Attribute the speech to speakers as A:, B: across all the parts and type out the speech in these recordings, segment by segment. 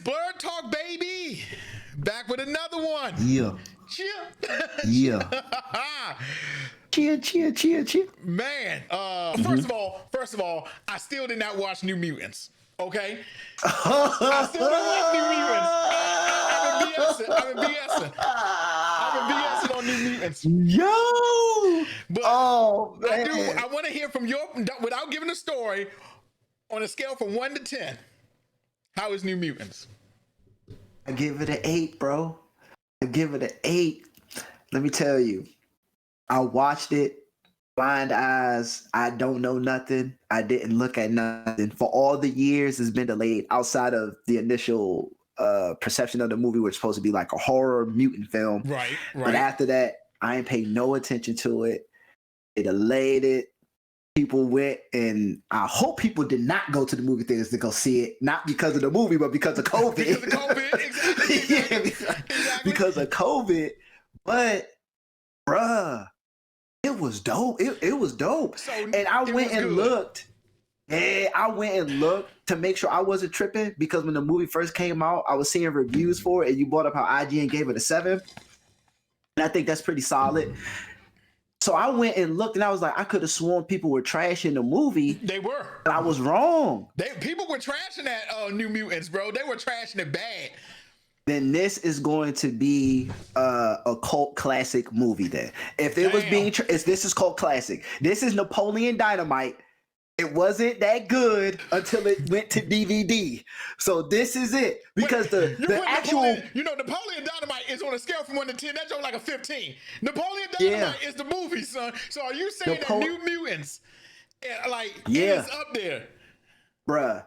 A: Blerd Talk, baby. Back with another one.
B: Yeah.
A: Cheer.
B: Yeah. Cheer.
A: Man, first of all, I still did not watch New Mutants. Okay, I still didn't watch New Mutants. I've been BSing on New Mutants.
B: Yo.
A: But
B: man.
A: I want to hear from your, without giving a story, on a scale from 1 to 10. How is New Mutants?
B: I give it an 8, bro. I give it an 8. Let me tell you, I watched it, blind eyes. I don't know nothing. I didn't look at nothing. For all the years it's been delayed, outside of the initial perception of the movie, which is supposed to be like a horror mutant film.
A: Right.
B: But after that, I ain't paid no attention to it. They delayed it. People went, and I hope people did not go to the movie theaters to go see it, not because of the movie, but because of COVID.
A: Because of COVID, exactly.
B: Because of COVID. But, bruh, it was dope. It was dope.
A: So
B: and I went and looked. Yeah, I went and looked to make sure I wasn't tripping, because when the movie first came out, I was seeing reviews for it, and you brought up how IGN gave it a 7. And I think that's pretty solid. So I went and looked, and I was like, I could have sworn people were trashing the movie.
A: They were.
B: But I was wrong.
A: People were trashing that New Mutants, bro. They were trashing it bad.
B: Then this is going to be a cult classic movie. Then, if it was being, this is cult classic. This is Napoleon Dynamite. It wasn't that good until it went to DVD. So this is it, because the actual
A: Napoleon Dynamite is on a scale from 1 to 10. That's like a 15. Napoleon Dynamite is the movie, son. So are you saying that New Mutants, is up there,
B: bruh?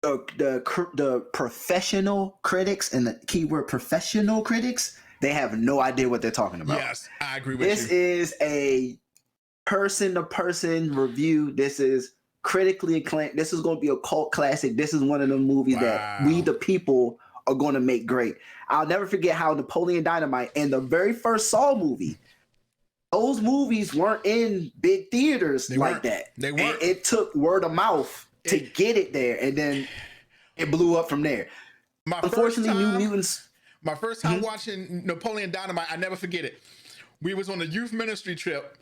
B: The professional critics, and the keyword professional critics, they have no idea what they're talking about.
A: Yes, I agree with you.
B: This is a person-to-person review. This is critically acclaimed. This is going to be a cult classic. This is one of the movies that we, the people, are going to make great. I'll never forget how Napoleon Dynamite and the very first Saw movie, those movies weren't in big theaters that.
A: They weren't.
B: And it took word of mouth to get it there, and then it blew up from there. Unfortunately, New Mutants.
A: My first time watching Napoleon Dynamite, I never forget it. We was on a youth ministry trip,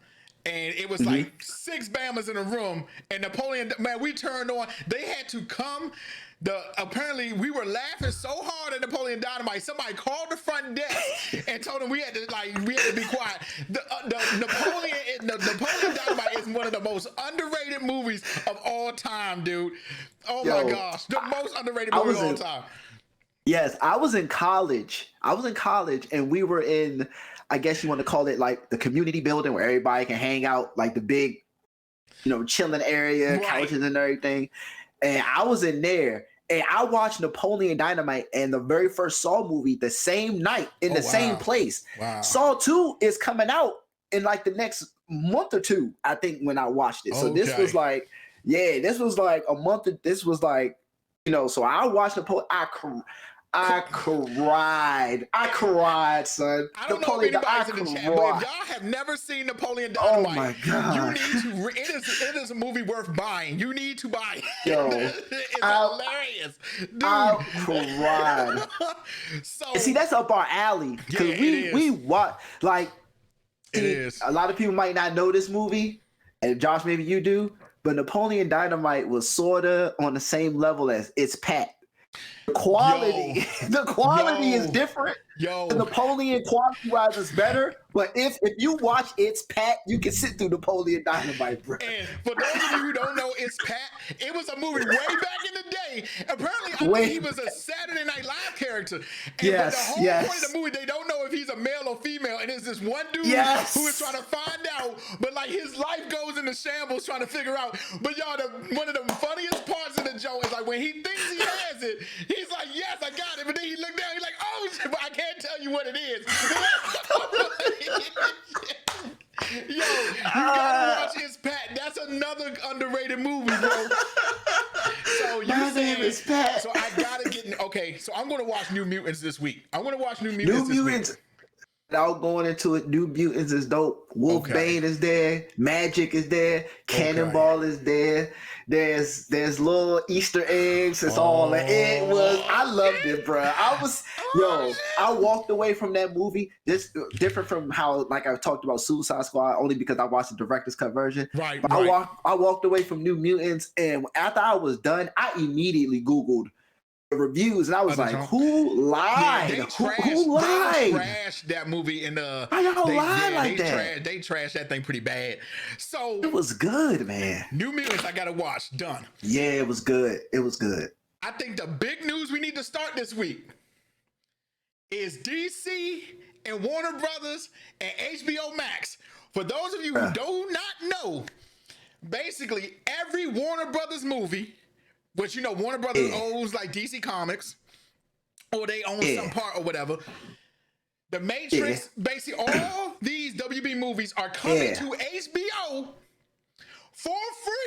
A: and it was like 6 Bammers in a room, and Napoleon, man, we turned on. They had to come. Apparently we were laughing so hard at Napoleon Dynamite. Somebody called the front desk and told them we had to be quiet. Napoleon Dynamite is one of the most underrated movies of all time, dude. Oh my gosh, the most underrated movie of all time.
B: Yes, I was in college. And we were in, I guess you want to call it like the community building where everybody can hang out, like the big, chilling area, couches and everything. And I was in there, and I watched Napoleon Dynamite and the very first Saw movie the same night in the same place. Wow. Saw 2 is coming out in like the next month or 2, I think, when I watched it. So this was like, this was like a month. This was like, so I watched Napoleon. I cried, son.
A: I don't know if anybody's in the chat, but if y'all have never seen Napoleon Dynamite,
B: oh my God,
A: you need to. It is a movie worth buying. You need to buy it.
B: Yo,
A: it's hilarious, dude.
B: I cried.
A: So
B: see, that's up our alley, because we watch like.
A: It is.
B: A lot of people might not know this movie, and Josh, maybe you do, but Napoleon Dynamite was sorta on the same level as It's Pat. The quality is different. The Napoleon quality-wise is better, but if you watch It's Pat, you can sit through Napoleon Dynamite, bro.
A: And for those of you who don't know It's Pat, it was a movie way back in the day. Apparently, I think he was a Saturday Night Live character. But the whole point of the movie, they don't know if he's a male or female, and it's this one dude who is trying to find out, but like his life goes into shambles trying to figure out. But y'all, one of the funniest parts of the joke is like when he thinks he has it, he's like, yes, I got it. But then he looked down, he's like, oh shit, but I can't tell you what it is. Yo, you gotta watch It's Pat. That's another underrated movie, bro. So
B: My name is Pat.
A: So I gotta get. Okay, so I'm gonna watch New Mutants this week. I'm gonna watch New Mutants this week.
B: Without going into it, New Mutants is dope. Wolfbane is there. Magic is there. Cannonball is there. There's little Easter eggs. It's all. It was. I loved it, bro. I walked away from that movie. This different from how, like I talked about Suicide Squad, only because I watched the director's cut version.
A: Right.
B: But I walked away from New Mutants, and after I was done, I immediately Googled reviews, and I was like, "Who lied?
A: Yeah,
B: who lied?
A: They trashed that movie, and
B: How y'all lie like that?
A: They trashed that thing pretty bad. So
B: it was good, man.
A: New Mutants, I gotta watch. Done.
B: Yeah, it was good. It was good.
A: I think the big news we need to start this week is DC and Warner Brothers and HBO Max. For those of you who do not know, basically every Warner Brothers movie, which Warner Brothers owns like DC Comics, or they own some part or whatever. The Matrix, basically all these WB movies are coming to HBO for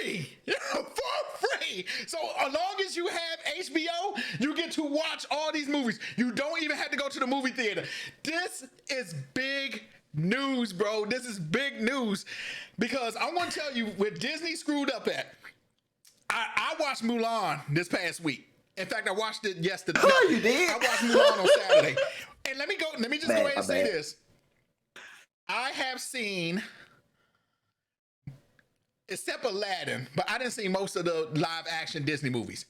A: free. For free. So as long as you have HBO, you get to watch all these movies. You don't even have to go to the movie theater. This is big news, bro. This is big news, because I want to tell you where Disney screwed up at. I watched Mulan this past week. In fact, I watched it yesterday.
B: Oh, you did?
A: I watched Mulan on Saturday. And let me just go ahead and say this. I have seen, except Aladdin, but I didn't see most of the live action Disney movies.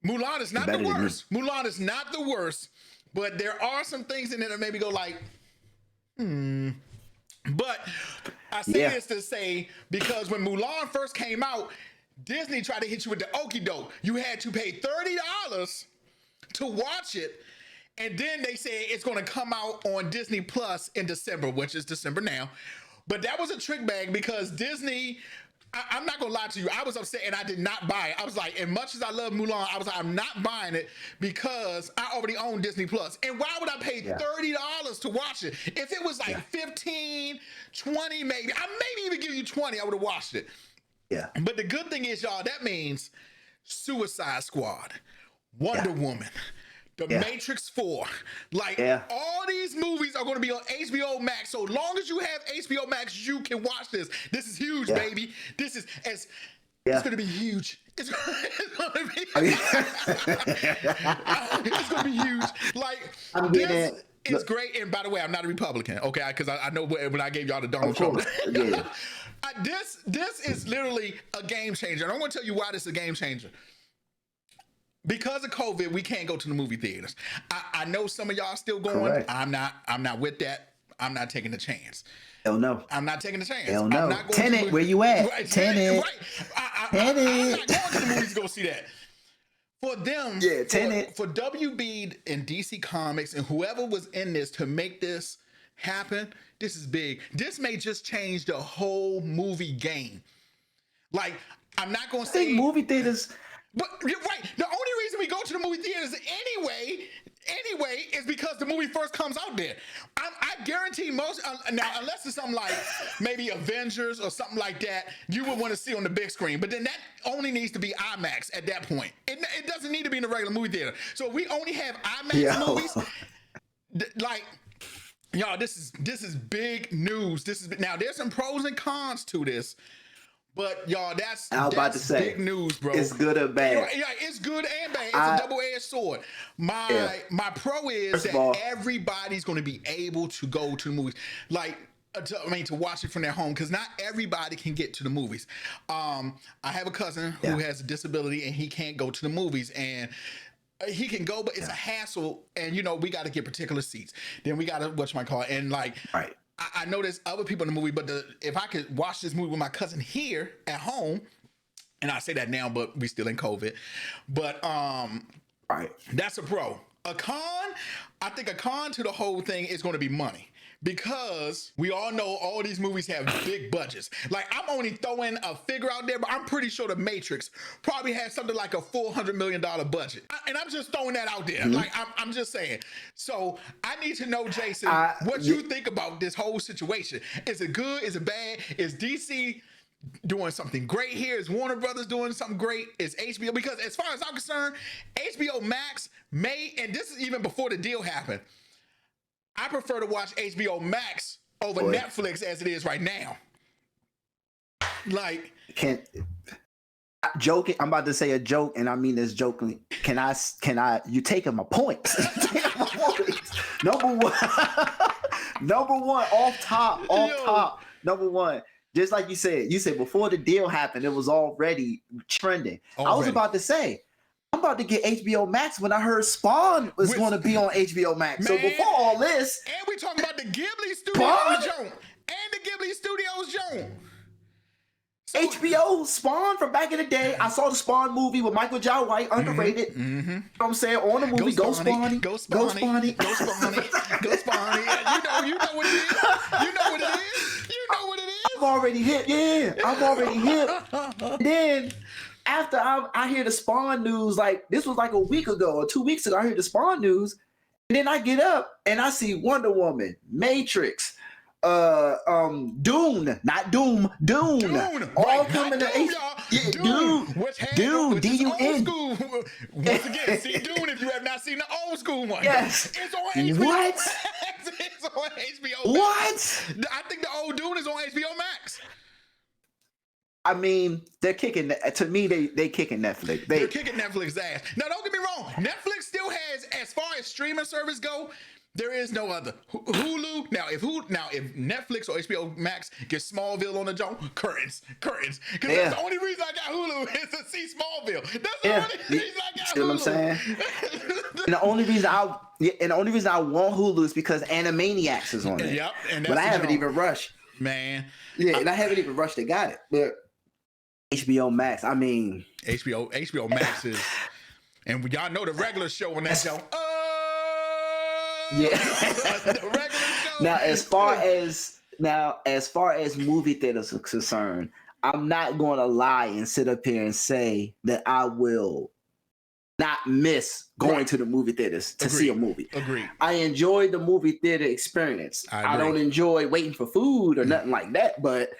A: Mulan is not the worst. Mulan is not the worst, but there are some things in there that made me go like, But I say this to say, because when Mulan first came out, Disney tried to hit you with the okie doke. You had to pay $30 to watch it. And then they said it's going to come out on Disney Plus in December, which is December now. But that was a trick bag, because Disney, I'm not going to lie to you, I was upset and I did not buy it. I was like, as much as I love Mulan, I was like, I'm not buying it because I already own Disney Plus. And why would I pay $30 to watch it? If it was like 15, 20 maybe, I maybe even give you 20, I would have watched it. Yeah. But the good thing is, y'all, that means Suicide Squad, Wonder Woman, The Matrix 4, like all these movies are going to be on HBO Max. So long as you have HBO Max, you can watch this. This is huge, baby. This is it's going to be huge. It's going to be. It's going to be huge. Like this is great. And by the way, I'm not a Republican, okay? Because I know when I gave y'all the Donald Trump. This is literally a game changer. And I'm going to tell you why this is a game changer. Because of COVID, we can't go to the movie theaters. I know some of y'all still going. Correct. I'm not with that. I'm not taking the chance.
B: Hell no.
A: I'm not taking the chance.
B: Hell no. Tenet, where you at?
A: Right,
B: Tenet.
A: Right. I'm not going to the movies to go see that. For them,
B: Tenet.
A: For WB and DC Comics and whoever was in this to make this happen, this is big. This may just change the whole movie game. Like, I'm not going to say
B: movie theaters.
A: But you're right. The only reason we go to the movie theaters anyway, is because the movie first comes out there. I guarantee most, now unless it's something like maybe Avengers or something like that, you would want to see on the big screen. But then that only needs to be IMAX at that point. It doesn't need to be in the regular movie theater. So if we only have IMAX movies, like, y'all, this is big news. Now there's some pros and cons to this. But y'all, that's big news, bro.
B: It's good or bad.
A: Yeah, it's good and bad. It's a double-edged sword. My pro is that everybody's going to be able to go to the movies, like to watch it from their home, because not everybody can get to the movies. I have a cousin who has a disability and he can't go to the movies, and he can go, but it's a hassle, and we got to get particular seats. Then we got to whatchamacallit, and like. Right. I know there's other people in the movie, but if I could watch this movie with my cousin here at home, and I say that now, but we still in COVID, but that's a pro. A con, I think a con to the whole thing is going to be money, because we all know all these movies have big budgets. Like, I'm only throwing a figure out there, but I'm pretty sure The Matrix probably has something like a $400 million budget. And I'm just throwing that out there. Like, I'm just saying. So I need to know, Jason, what you think about this whole situation. Is it good? Is it bad? Is DC doing something great here? Is Warner Brothers doing something great? Is HBO? Because as far as I'm concerned, HBO Max may, and this is even before the deal happened, I prefer to watch HBO Max over Netflix as it is right now. Like,
B: joking. I'm about to say a joke, and I mean this jokingly. Can I? You taking my points? Number one, off top. Number one, just like you said before the deal happened, it was already trending. I was about to say, I'm about to get HBO Max when I heard Spawn was going to be on HBO Max.
A: Man,
B: so before all this,
A: and we talking about the Ghibli Studios joint and the Ghibli Studios joint. So,
B: HBO Spawn from back in the day. I saw the Spawn movie with Michael Jai White, underrated. You know what I'm saying? On the movie, Go Spawny.
A: Go Spawny. You know what it is. You know what it is.
B: I'm already hip. Yeah, I'm already hip. Then after I hear the Spawn news, like this was like a week ago or 2 weeks ago, I heard the Spawn news, and then I get up and I see Wonder Woman, Matrix, Dune, not Doom, Dune. All coming to
A: Dune,
B: Dune, D-U-N.
A: Once again, see Dune if you have not seen the old school one.
B: Yes.
A: It's on HBO
B: What?
A: Max. It's on HBO Max.
B: What?
A: I think the old Dune is on HBO Max.
B: I mean, they're kicking. To me, they kicking Netflix.
A: They're kicking Netflix's ass. Now, don't get me wrong. Netflix still has, as far as streaming service go, there is no other. Hulu. Now, if Netflix or HBO Max gets Smallville on the joint, curtains. Because that's the only reason I got Hulu is to see Smallville. That's the only reason I got Hulu.
B: You know what I'm saying? And the only reason I want Hulu is because Animaniacs is on it.
A: Yep. And
B: but I haven't even rushed.
A: Man.
B: Yeah, and I haven't even rushed to got it. But HBO Max, I mean,
A: HBO Max is, and y'all know the regular show on that show.
B: Yeah.
A: The regular show.
B: Now, as far as movie theaters are concerned, I'm not going to lie and sit up here and say that I will not miss going to the movie theaters to see a movie.
A: Agreed.
B: I enjoyed the movie theater experience. I don't enjoy waiting for food or nothing like that, but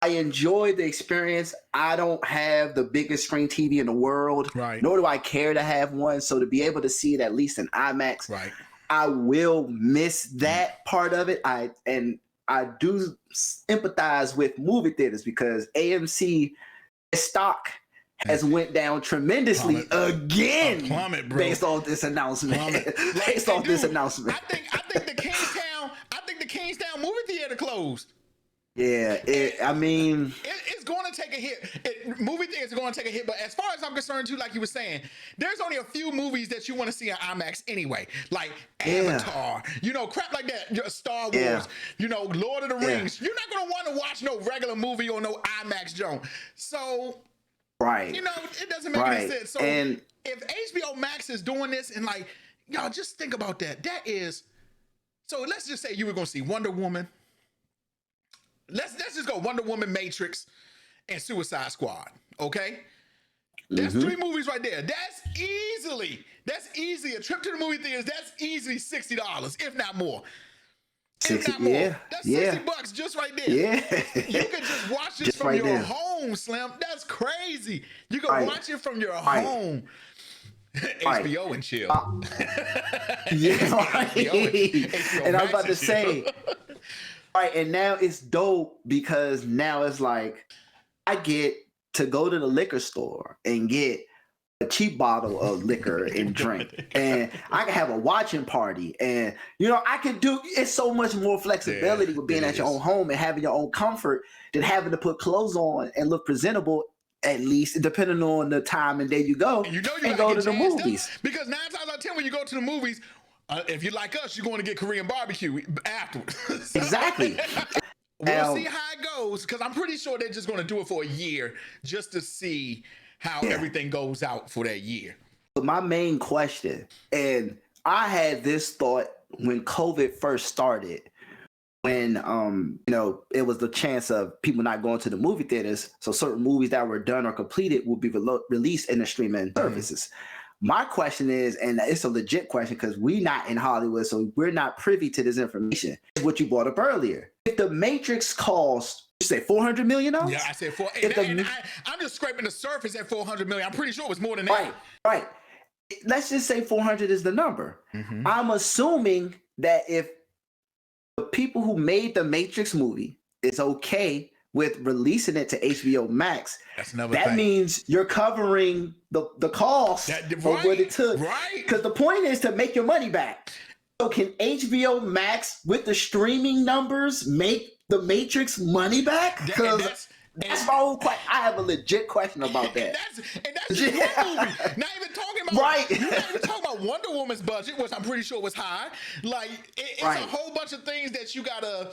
B: I enjoy the experience. I don't have the biggest screen TV in the world, nor do I care to have one. So to be able to see it at least in IMAX, I will miss that part of it. I do empathize with movie theaters because AMC stock has went down tremendously again based off this announcement. Based off this announcement.
A: I think the Kingstown movie theater closed.
B: Yeah, it's
A: going to take a hit. Movie theaters are going to take a hit, but as far as I'm concerned, too, like you were saying, there's only a few movies that you want to see on IMAX anyway, like Avatar, crap like that, Star Wars, Lord of the Rings. You're not going to want to watch no regular movie or no IMAX joint. So, it doesn't make any sense. So, if HBO Max is doing this, and like, y'all just think about that. That is, so let's just say you were going to see Wonder Woman. Let's just go Wonder Woman, Matrix, and Suicide Squad. Okay, that's 3 movies right there. That's easy a trip to the movie theaters. That's easily $60, if not more. If not more. That's $60 just right there. Yeah, you can just watch this from your home, Slim. That's crazy. You can watch it from your home. HBO and chill. HBO
B: and I was about to say. Right, and now it's dope because now it's like I get to go to the liquor store and get a cheap bottle of liquor and drink, and I can have a watching party, and I can do. It's so much more flexibility with being at your own home and having your own comfort than having to put clothes on and look presentable. At least, depending on the time and day you go, and go to the movies.
A: Because 9 times out of 10, when you go to the movies. If you like us, you're going to get Korean barbecue afterwards.
B: Exactly.
A: We'll see how it goes, because I'm pretty sure they're just going to do it for a year just to see how everything goes out for that year.
B: But my main question, and I had this thought when COVID first started, when it was the chance of people not going to the movie theaters, so certain movies that were done or completed will be released in the streaming services. My question is, and it's a legit question because we're not in Hollywood, so we're not privy to this information. What you brought up earlier. If the Matrix cost, you say $400 million?
A: Yeah, I said I'm just scraping the surface at $400 million. I'm pretty sure it was more than that.
B: Right. Let's just say 400 is the number. I'm assuming that if people who made the Matrix movie is okay with releasing it to HBO Max,
A: that's another
B: that
A: thing.
B: means you're covering the cost of what it took.
A: Right.
B: Because the point is to make your money back. So can HBO Max with the streaming numbers make the Matrix money back? Because that's my whole question. I have a legit question about that.
A: And that's just one movie. Not even talking about
B: right.
A: You're not even talking about Wonder Woman's budget, which I'm pretty sure was high. Like it's a whole bunch of things that you gotta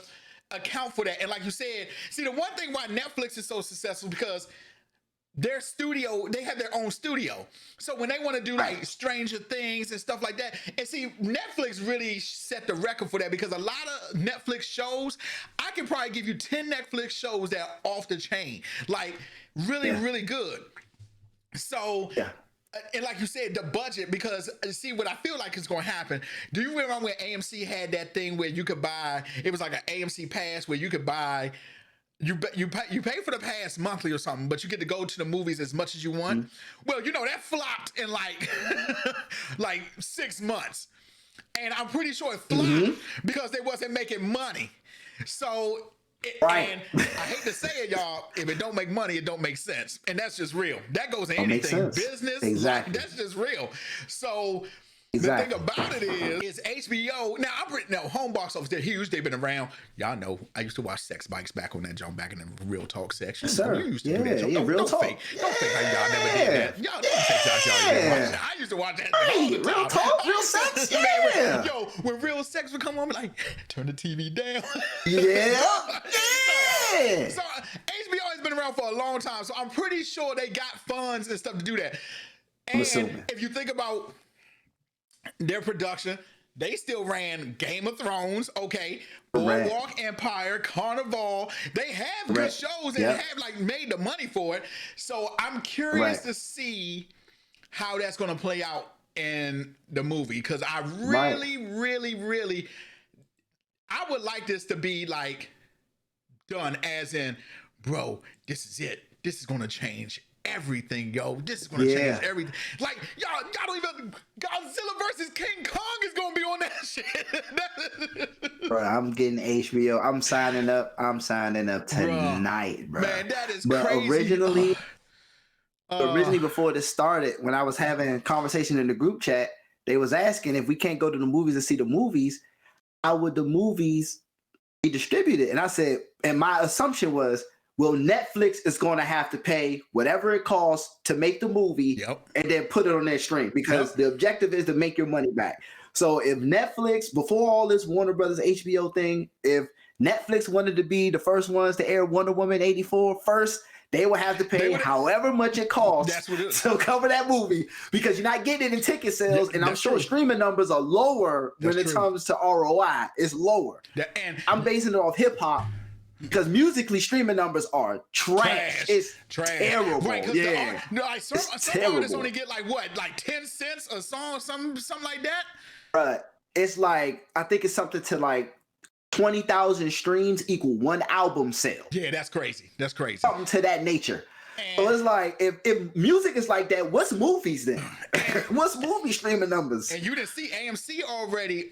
A: account for that. And like you said, see, the one thing why Netflix is so successful because their studio, they have their own studio. So when they want to do like Stranger Things and stuff like that, and see, Netflix really set the record for that because a lot of Netflix shows, I can probably give you 10 Netflix shows that are off the chain, like really, really good. So, and like you said, the budget, because see what I feel like is going to happen. Do you remember when AMC had that thing where you could buy, it was like an AMC pass where you could buy, you pay for the pass monthly or something, but you get to go to the movies as much as you want. Well, you know, that flopped in like like 6 months. And I'm pretty sure it flopped because they wasn't making money. So and I hate to say it, y'all, if it don't make money, it don't make sense. And that's just real. That goes in anything. Business,
B: exactly.
A: That's just real. So the thing about it is HBO. Now home box office, they're huge. They've been around. Y'all know I used to watch Sex Bikes back on that jump back in the Real Talk section.
B: Yes, sir.
A: You used to do that.
B: Real Talk.
A: Don't fake how y'all never did that. Y'all don't fake y'all didn't watch that. I used to watch that all the time.
B: Real Talk, Real Sex.
A: Man, when Real Sex would come on, like turn the TV down. So HBO has been around for a long time, so I'm pretty sure they got funds and stuff to do that. And if you think about their production, they still ran Game of Thrones, Boardwalk Empire, Carnival. They have good shows and have like made the money for it. So I'm curious to see how that's going to play out in the movie because I really, I would like this to be like done as in, bro, this is it. This is going to change everything, yo. This is gonna change everything. Like y'all don't even. Godzilla versus King Kong is gonna be on that shit.
B: Bro, I'm getting HBO. I'm signing up tonight, bro.
A: Man, that is
B: but
A: crazy.
B: Originally, before this started, when I was having a conversation in the group chat, they was asking if we can't go to the movies and see the movies, how would the movies be distributed? And I said, and my assumption was, well, Netflix is going to have to pay whatever it costs to make the movie and then put it on their stream because the objective is to make your money back. So if Netflix, before all this Warner Brothers HBO thing, if Netflix wanted to be the first ones to air Wonder Woman 84 first, they would have to pay however much it costs to cover that movie because you're not getting it in ticket sales. And I'm sure streaming numbers are lower when it comes to ROI. It's lower. And I'm basing it off hip hop. Because musically, streaming numbers are trash. It's terrible.
A: Right, some artists only get like 10 cents a song, something like that.
B: It's like I think it's something to like 20,000 streams equal one album sale.
A: Yeah, that's crazy.
B: Something to that nature. So it's like if music is like that, what's movies then? What's movie streaming numbers?
A: And you didn't see AMC already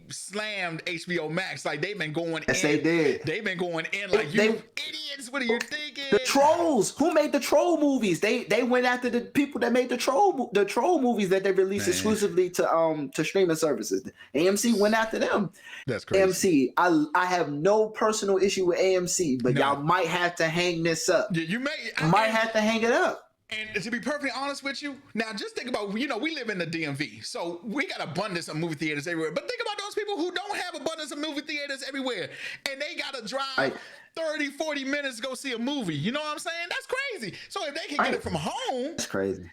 A: slammed HBO Max. Like they've been going in.
B: They did.
A: They've been going in like you idiots. What are you thinking?
B: The trolls. Who made the troll movies? They went after the people that made the troll movies that they released exclusively to streaming services. AMC went after them.
A: That's crazy.
B: AMC. I have no personal issue with AMC, but y'all might have to hang this up.
A: You
B: might have to hang it up.
A: And to be perfectly honest with you, now just think about, we live in the DMV, so we got abundance of movie theaters everywhere. But think about those people who don't have abundance of movie theaters everywhere, and they got to drive 30, 40 minutes to go see a movie. You know what I'm saying? That's crazy. So if they can get it from home,
B: that's crazy.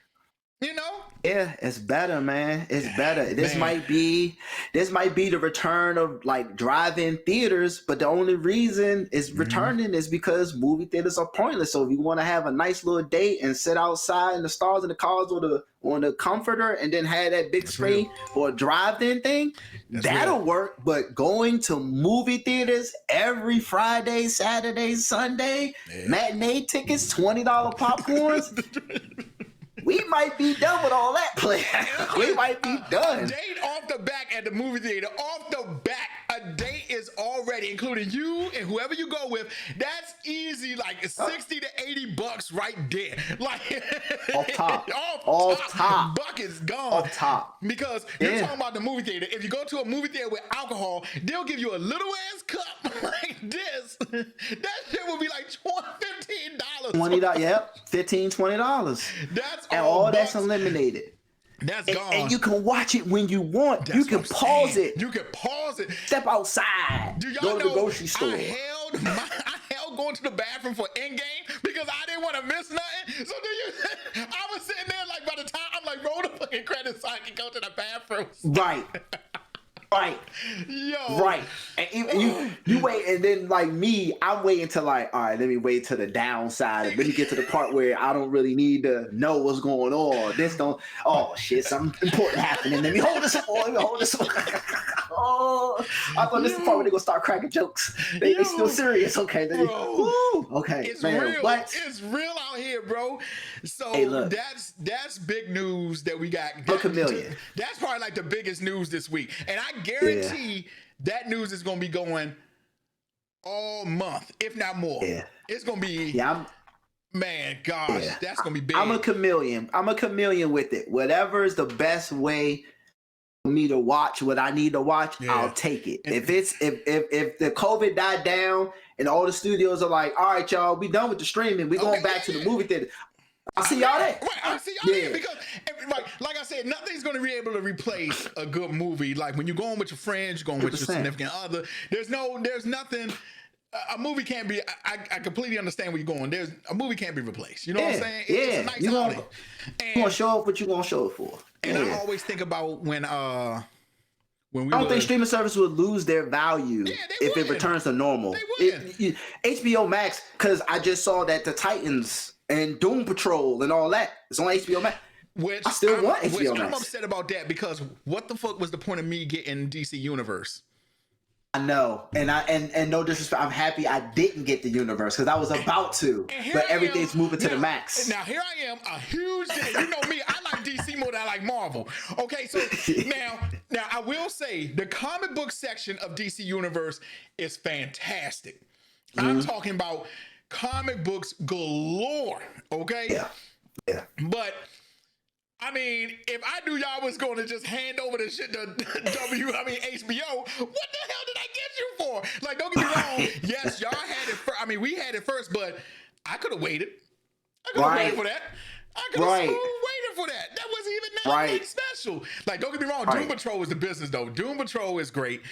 A: You know?
B: Yeah, it's better, man. It's better. This might be the return of like drive-in theaters, but the only reason it's returning is because movie theaters are pointless. So if you want to have a nice little date and sit outside in the stars and the cars on the comforter and then have that big screen or a drive-in thing, that'll work. But going to movie theaters every Friday, Saturday, Sunday, matinee tickets, $20 popcorns. We might be done with all that play. We might be done.
A: A date off the back at the movie theater. Off the back, a date everybody, including you and whoever you go with, that's easy, like $60 to $80 right there. Like
B: off top.
A: off top. Bucket's gone.
B: Off top.
A: Because you're talking about the movie theater. If you go to a movie theater with alcohol, they'll give you a little ass cup like this. That shit will be like $15.
B: $20, yep. $15, $20.
A: That's
B: and all that's eliminated.
A: That's gone.
B: And you can watch it when you want. You can pause it.
A: You can pause it.
B: Step outside.
A: Do y'all
B: go to
A: know
B: the grocery store.
A: I held going to the bathroom for Endgame because I didn't want to miss nothing. So I was sitting there like, by the time I'm like, roll the fucking credits so I can go to the bathroom.
B: Right. Right.
A: Yo.
B: Right. And even you wait, and then like me, I'm waiting to like, all right, let me wait to the downside. Let me get to the part where I don't really need to know what's going on. This don't, oh shit, something important happening. Let me hold this up. Let me hold this up. Oh, I thought this is the part where they're gonna start cracking jokes. They still serious. Okay. Okay.
A: It's
B: man,
A: real.
B: what?
A: It's real out here, bro. So
B: hey, look,
A: that's big news that we got.
B: Book a million.
A: That's probably like the biggest news this week. And I guarantee that news is gonna be going all month, if not more. Yeah. It's gonna be man, gosh, that's gonna be big. I'm a
B: chameleon with it. Whatever is the best way for me to watch what I need to watch, I'll take it. If the COVID died down and all the studios are like, all right, y'all, we done with the streaming, we going back to the movie theater. I'll see y'all there.
A: Right, I'll see y'all there because, like I said, nothing's going to be able to replace a good movie. Like when you're going with your friends, you're going with 100%. Your significant other. There's nothing. A movie can't be. I completely understand where you're going. A movie can't be replaced. You know what I'm saying? It's a nice outing. You
B: gonna show up what you gonna show it for.
A: And I always think about when we. I
B: don't think streaming service would lose their value if it returns to normal. HBO Max, because I just saw that the Titans and Doom Patrol and all that, it's on HBO Max.
A: Which
B: I still want HBO Max.
A: I'm upset about that because what the fuck was the point of me getting DC Universe?
B: I know, and no disrespect, I'm happy I didn't get the universe because I was about to, but everything's moving to the max.
A: Now here I am, a huge, you know me, I like DC more than I like Marvel. Okay, so now I will say the comic book section of DC Universe is fantastic. Mm-hmm. I'm talking about comic books galore. Okay,
B: yeah,
A: but. I mean, if I knew y'all was going to just hand over the shit to HBO, what the hell did I get you for? Like, don't get me wrong. Yes, y'all had it first. I mean, we had it first, but I could have waited. I could have waited for that. I could have waited for that. That wasn't even that special. Like, don't get me wrong. Doom Patrol is the business, though. Doom Patrol is great.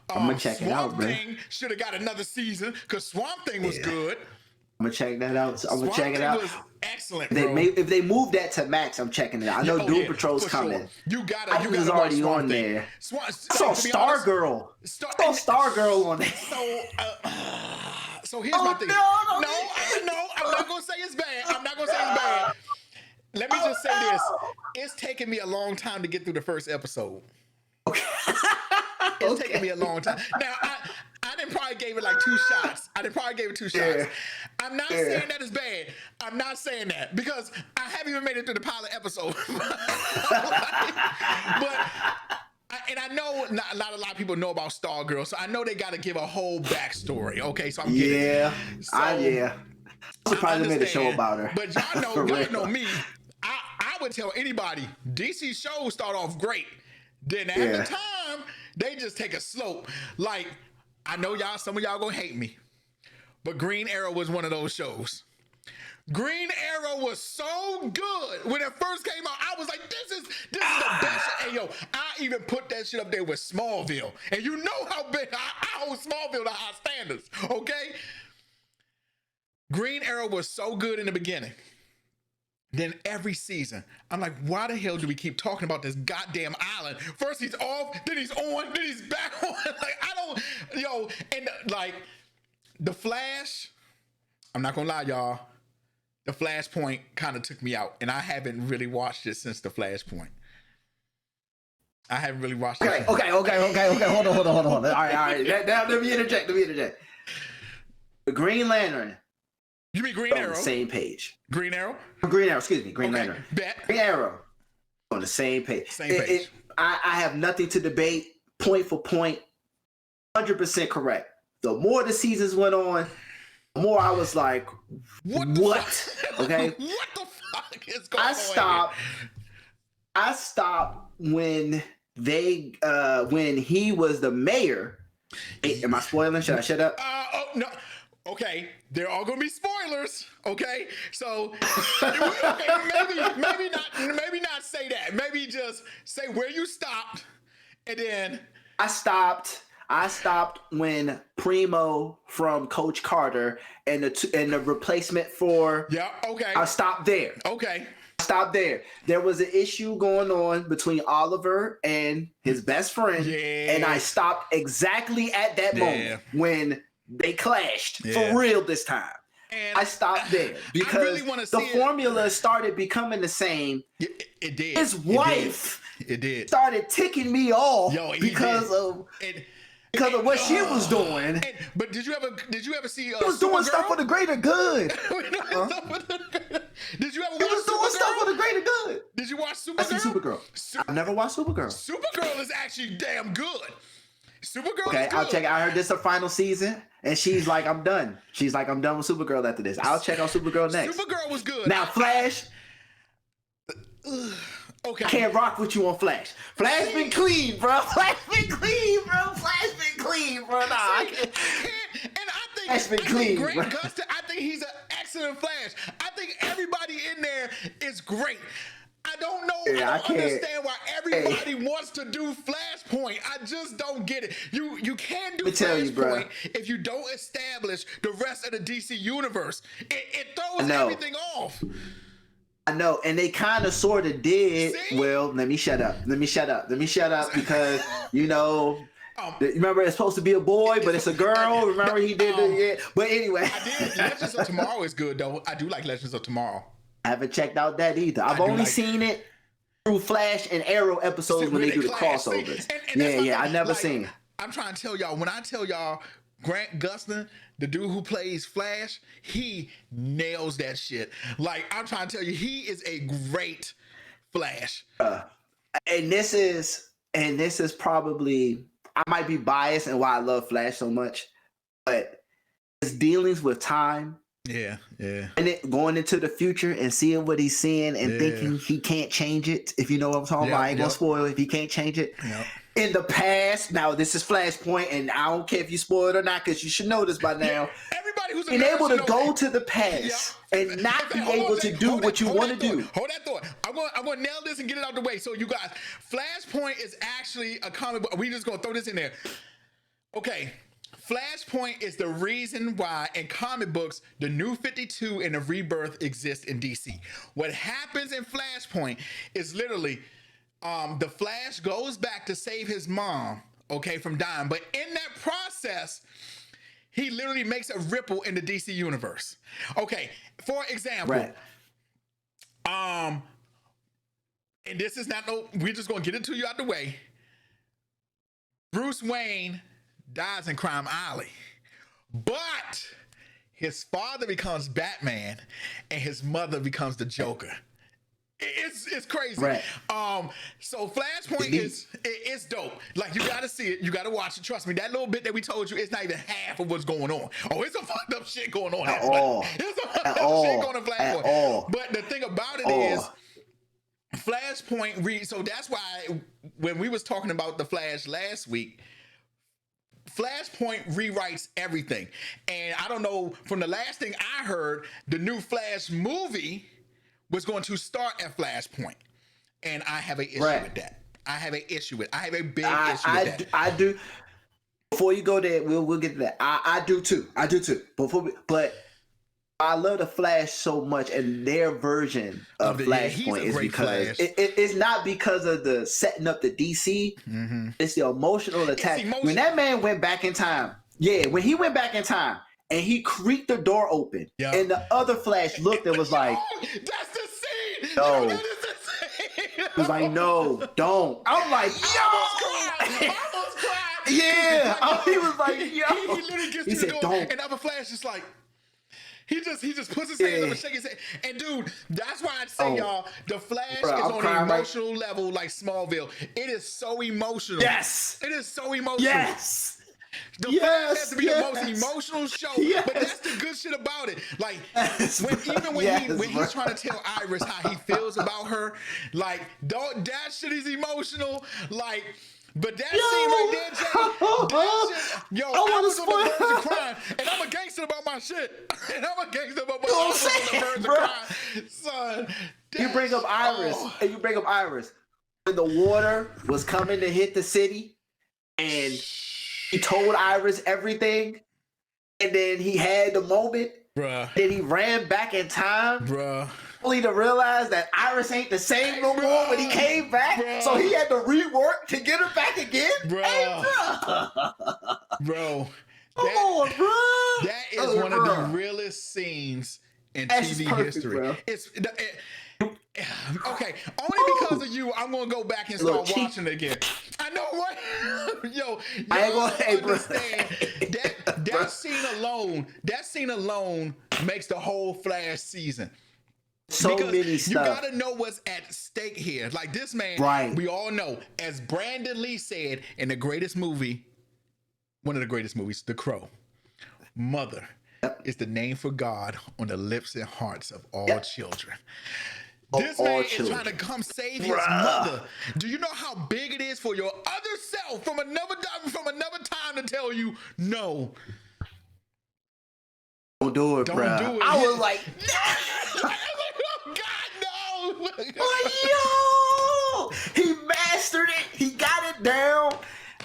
B: I'm going to check it out,
A: Swamp Thing should have got another season because Swamp Thing was good.
B: I'm gonna check that out. I'm gonna check it out.
A: Was excellent.
B: If they move that to Max, I'm checking it out. I know Doom Patrol's coming.
A: Sure. You got it.
B: It's already on there. I saw Stargirl. I saw Stargirl on there.
A: So here's my thing. No, I'm not gonna say it's bad. Let me just say this. It's taken me a long time to get through the first episode. Okay. It's taken me a long time. Now I didn't probably gave it like 2 shots.
B: Yeah.
A: I'm not saying that is bad. I'm not saying that because I haven't even made it through the pilot episode. And I know not a lot of people know about Stargirl, so I know they got to give a whole backstory. Okay, so I'm getting it.
B: I probably made a show about her.
A: But y'all know me. I would tell anybody DC shows start off great. Then after time, they just take a slope. Like, I know some of y'all gonna hate me, but Green Arrow was one of those shows. Green Arrow was so good when it first came out. I was like, this is the best. Hey, yo, I even put that shit up there with Smallville. And you know how big I hold Smallville to high standards, okay? Green Arrow was so good in the beginning. Then every season, I'm like, why the hell do we keep talking about this goddamn island? First he's off, then he's on, then he's back on. Like, and like, The Flash, I'm not gonna lie, y'all. The Flashpoint kind of took me out, and I haven't really watched it since The Flashpoint. I haven't really watched it.
B: Okay. Hold on. All right. Now, let me interject. The Green Lantern.
A: You mean Green Arrow?
B: On the same page.
A: Green Arrow?
B: Excuse me. Green Lantern. Green Arrow. On the same page. I have nothing to debate. Point for point. 100% correct. the more the seasons went on, the more I was like, what? Okay.
A: What the fuck is going on?
B: I stopped when when he was the mayor. Hey, am I spoiling? Should I shut up?
A: Oh no. Okay, they're all gonna be spoilers. Okay, so okay, maybe not say that. Maybe just say where you stopped, and then
B: I stopped when Primo from Coach Carter and the replacement for.
A: Yeah. Okay.
B: I stopped there.
A: Okay.
B: Stop there. There was an issue going on between Oliver and his best friend, and I stopped exactly at that moment when they clashed for real this time. And I stopped there because really the formula started becoming the same.
A: It did.
B: His wife started ticking me off because of what she was doing.
A: But did you ever see?
B: He was doing stuff for the greater good.
A: Did you ever watch?
B: He was doing stuff for the greater good.
A: Did you watch Supergirl?
B: I see Supergirl. I've never watched Supergirl.
A: Supergirl is actually damn good. Supergirl.
B: Okay,
A: is good.
B: I'll check. I heard this is her final season, and she's like, I'm done. She's like, I'm done with Supergirl after this. I'll check out Supergirl next.
A: Supergirl was good.
B: Now Flash.
A: Okay.
B: I can't rock with you on Flash. Flash been clean, bro. Flash been clean, bro. Nah, I can't.
A: And I think
B: Flash been clean,
A: Grant
B: bro.
A: Gustin, I think he's an excellent Flash. I think everybody in there is great. I don't know.
B: Yeah,
A: I don't understand why everybody wants to do Flashpoint. I just don't get it. You can't do Flashpoint if you don't establish the rest of the DC universe. It throws everything off.
B: I know, and they kind of sort of did. See? Well, let me shut up because remember it's supposed to be a boy, but it's a girl. Remember he did it. But anyway,
A: I did. Legends of Tomorrow is good though. I do like Legends of Tomorrow.
B: I haven't checked out that either. I've only seen it through Flash and Arrow episodes when they do the crossovers. I never seen it.
A: I'm trying to tell y'all, when I tell y'all Grant Gustin, the dude who plays Flash, he nails that shit. Like, I'm trying to tell you, he is a great Flash.
B: And this is probably, I might be biased in why I love Flash so much, but his dealings with time.
A: Yeah.
B: And it going into the future and seeing what he's seeing and thinking he can't change it. If you know what I'm talking about, I ain't gonna spoil it if he can't change it. In the past, now this is Flashpoint, and I don't care if you spoil it or not, because you should know this by now.
A: Everybody who's
B: being able to go to the past and not be able to do what you want to do.
A: Hold that thought. I'm going to nail this and get it out the way. So you guys, Flashpoint is actually a comic book. We just going to throw this in there. Okay. Flashpoint is the reason why in comic books the New 52 and the Rebirth exist in DC. What happens in Flashpoint is literally the Flash goes back to save his mom, from dying. But in that process, he literally makes a ripple in the DC universe. Okay, for example, and this is not we're just gonna get it to you out the way. Bruce Wayne dies in Crime Alley, but his father becomes Batman and his mother becomes the Joker. It's crazy. So Flashpoint it's dope. Like, you gotta see it, you gotta watch it. Trust me, that little bit that we told you, it's not even half of what's going on. It's some fucked up shit going on. There's some fucked up shit going on in Flashpoint. But the thing about it is, Flashpoint so that's why when we was talking about the Flash last week, Flashpoint rewrites everything. And I don't know, from the last thing I heard, the new Flash movie was going to start at Flashpoint. And I have an issue with that. I have a big issue with that.
B: I do. Before you go there, we'll get to that. I do too. But I love the Flash so much, and their version of Flashpoint is because it's not because of the setting up the DC. Mm-hmm. It's the emotional attack. When that man went back in time, when he went back in time and he creaked the door open, and the other Flash looked and was like,
A: "That's the scene."
B: No,
A: that is the scene.
B: He was like, "No, don't." I'm like, "Yo."
A: I almost cried.
B: Yeah. He was like, "Yo."
A: He literally gets to the door,
B: "Don't."
A: And other Flash just like. He just puts his hands up and shakes his head. And dude, that's why I say, y'all, the Flash is on an emotional level like Smallville. It is so emotional.
B: Yes.
A: It is so emotional.
B: Yes.
A: The Flash has to be the most emotional show, but that's the good shit about it. Like when he's trying to tell Iris how he feels about her, like that shit is emotional. Like, but that scene right there, Jay, I was on the verge of crying, and I'm a gangster about my shit, and I'm a gangster about my shit. I was on the verge of crying, son.
B: You bring up Iris, and you bring up Iris when the water was coming to hit the city, and he told Iris everything, and then he had the moment. Bruh. Then he ran back in time. Bruh. Only to realize that Iris ain't the same no more when he came back. Bruh. So he had to rework to get her back again. Bruh. Hey,
A: bro.
B: Come on, bro.
A: That is one of the realest scenes in TV history. Bro. Okay, only because of you, I'm gonna go back and start watching it again. I know what, I ain't gonna understand that scene alone makes the whole Flash season.
B: So because many stuff.
A: You gotta know what's at stake here. Like this man, right? We all know, as Brandon Lee said in the greatest movie, one of the greatest movies, The Crow. Mother is the name for God on the lips and hearts of all children. This man is trying to come save his mother. Do you know how big it is for your other self from another time to tell you no?
B: Don't do it, bro.
A: Don't do it.
B: I was like,
A: God, no.
B: Oh, yo, he mastered it. He got it down.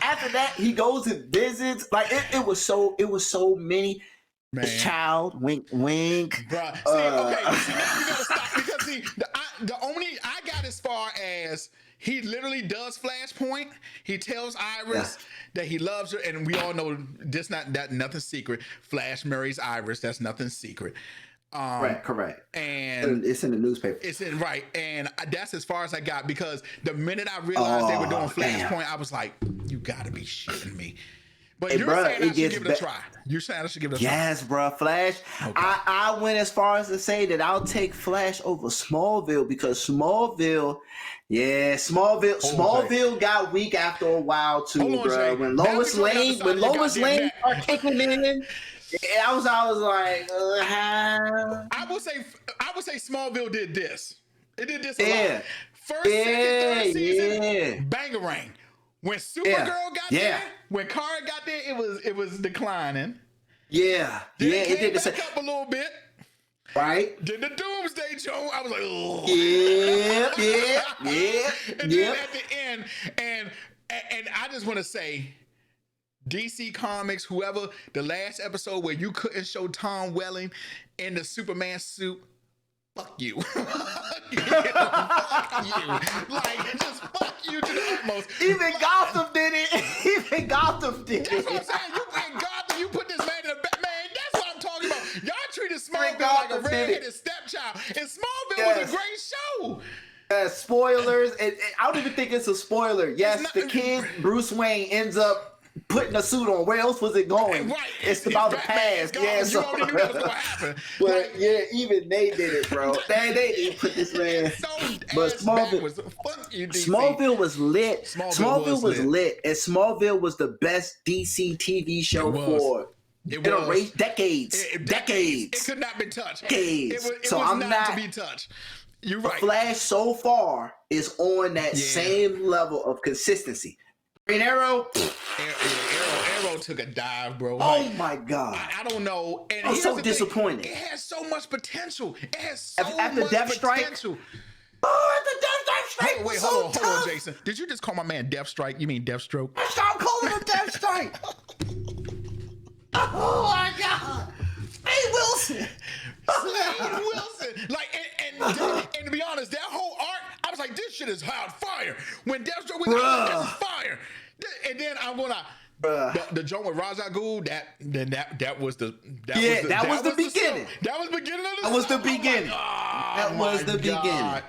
B: After that, he goes and visits. Like it was so many. Man. His child, wink, wink.
A: Bruh. See, okay, see, now you gotta stop because see, the only I got as far as he literally does Flashpoint. He tells Iris that he loves her, and we all know this nothing secret. Flash marries Iris. That's nothing secret.
B: Correct.
A: And
B: it's in the newspaper.
A: And that's as far as I got because the minute I realized they were doing Flashpoint, I was like, "You gotta be shitting me." But you're saying I should give it a try. You're saying I should give it a try.
B: Yes, bro. Flash. Okay. I went as far as to say that I'll take Flash over Smallville because Smallville got weak after a while too, bro. When Lois Lane started kicking in, I was like,
A: I would say Smallville did this. It did this a lot. First, second, third season, bangarang. When Supergirl got there, when Kara got there, it was declining.
B: Yeah,
A: then it did back up a little bit.
B: Right.
A: Then the Doomsday Joe, I was like, oh.
B: Yeah.
A: And then at the end, and I just want to say, DC Comics, whoever, the last episode where you couldn't show Tom Welling in the Superman suit, fuck you. Fuck you. Like, just fuck you to the utmost.
B: Even Gotham did it.
A: That's what I'm saying. You in Gotham, you put this man in the back. Man, that's what I'm talking about. Y'all treated Smallville like a red-headed stepchild. And Smallville was a great show.
B: Spoilers. And I don't even think it's a spoiler. Yes, the kid, Bruce Wayne, ends up putting a suit on. Where else was it going?
A: Right.
B: It's about the past.
A: Yeah, so you already knew what was going to happen.
B: But even they did it, bro. They didn't put this man. But Smallville was lit. Smallville was lit. And Smallville was the best DC TV show for decades. Decades.
A: It could not be touched.
B: Decades.
A: It was not to be touched. You're right.
B: Flash so far is on that same level of consistency. Green Arrow.
A: Arrow took a dive, bro.
B: Oh my God.
A: I don't know. And
B: I'm so disappointed.
A: It has so much potential. It has so much potential.
B: Oh, the Death Strike.
A: Wait, hold on, Jason. Did you just call my man Death Strike? You mean Deathstroke?
B: Stop calling him Death Strike. Oh my God. Hey, Wilson.
A: Like, and to be honest, that whole arc, I was like, this shit is hot fire. When Deathstroke was like, this is fire. And then I'm gonna the joint with Ra's al Ghul, that was the beginning.
B: That was the beginning.
A: That was the beginning of the
B: That was the beginning. That was the beginning.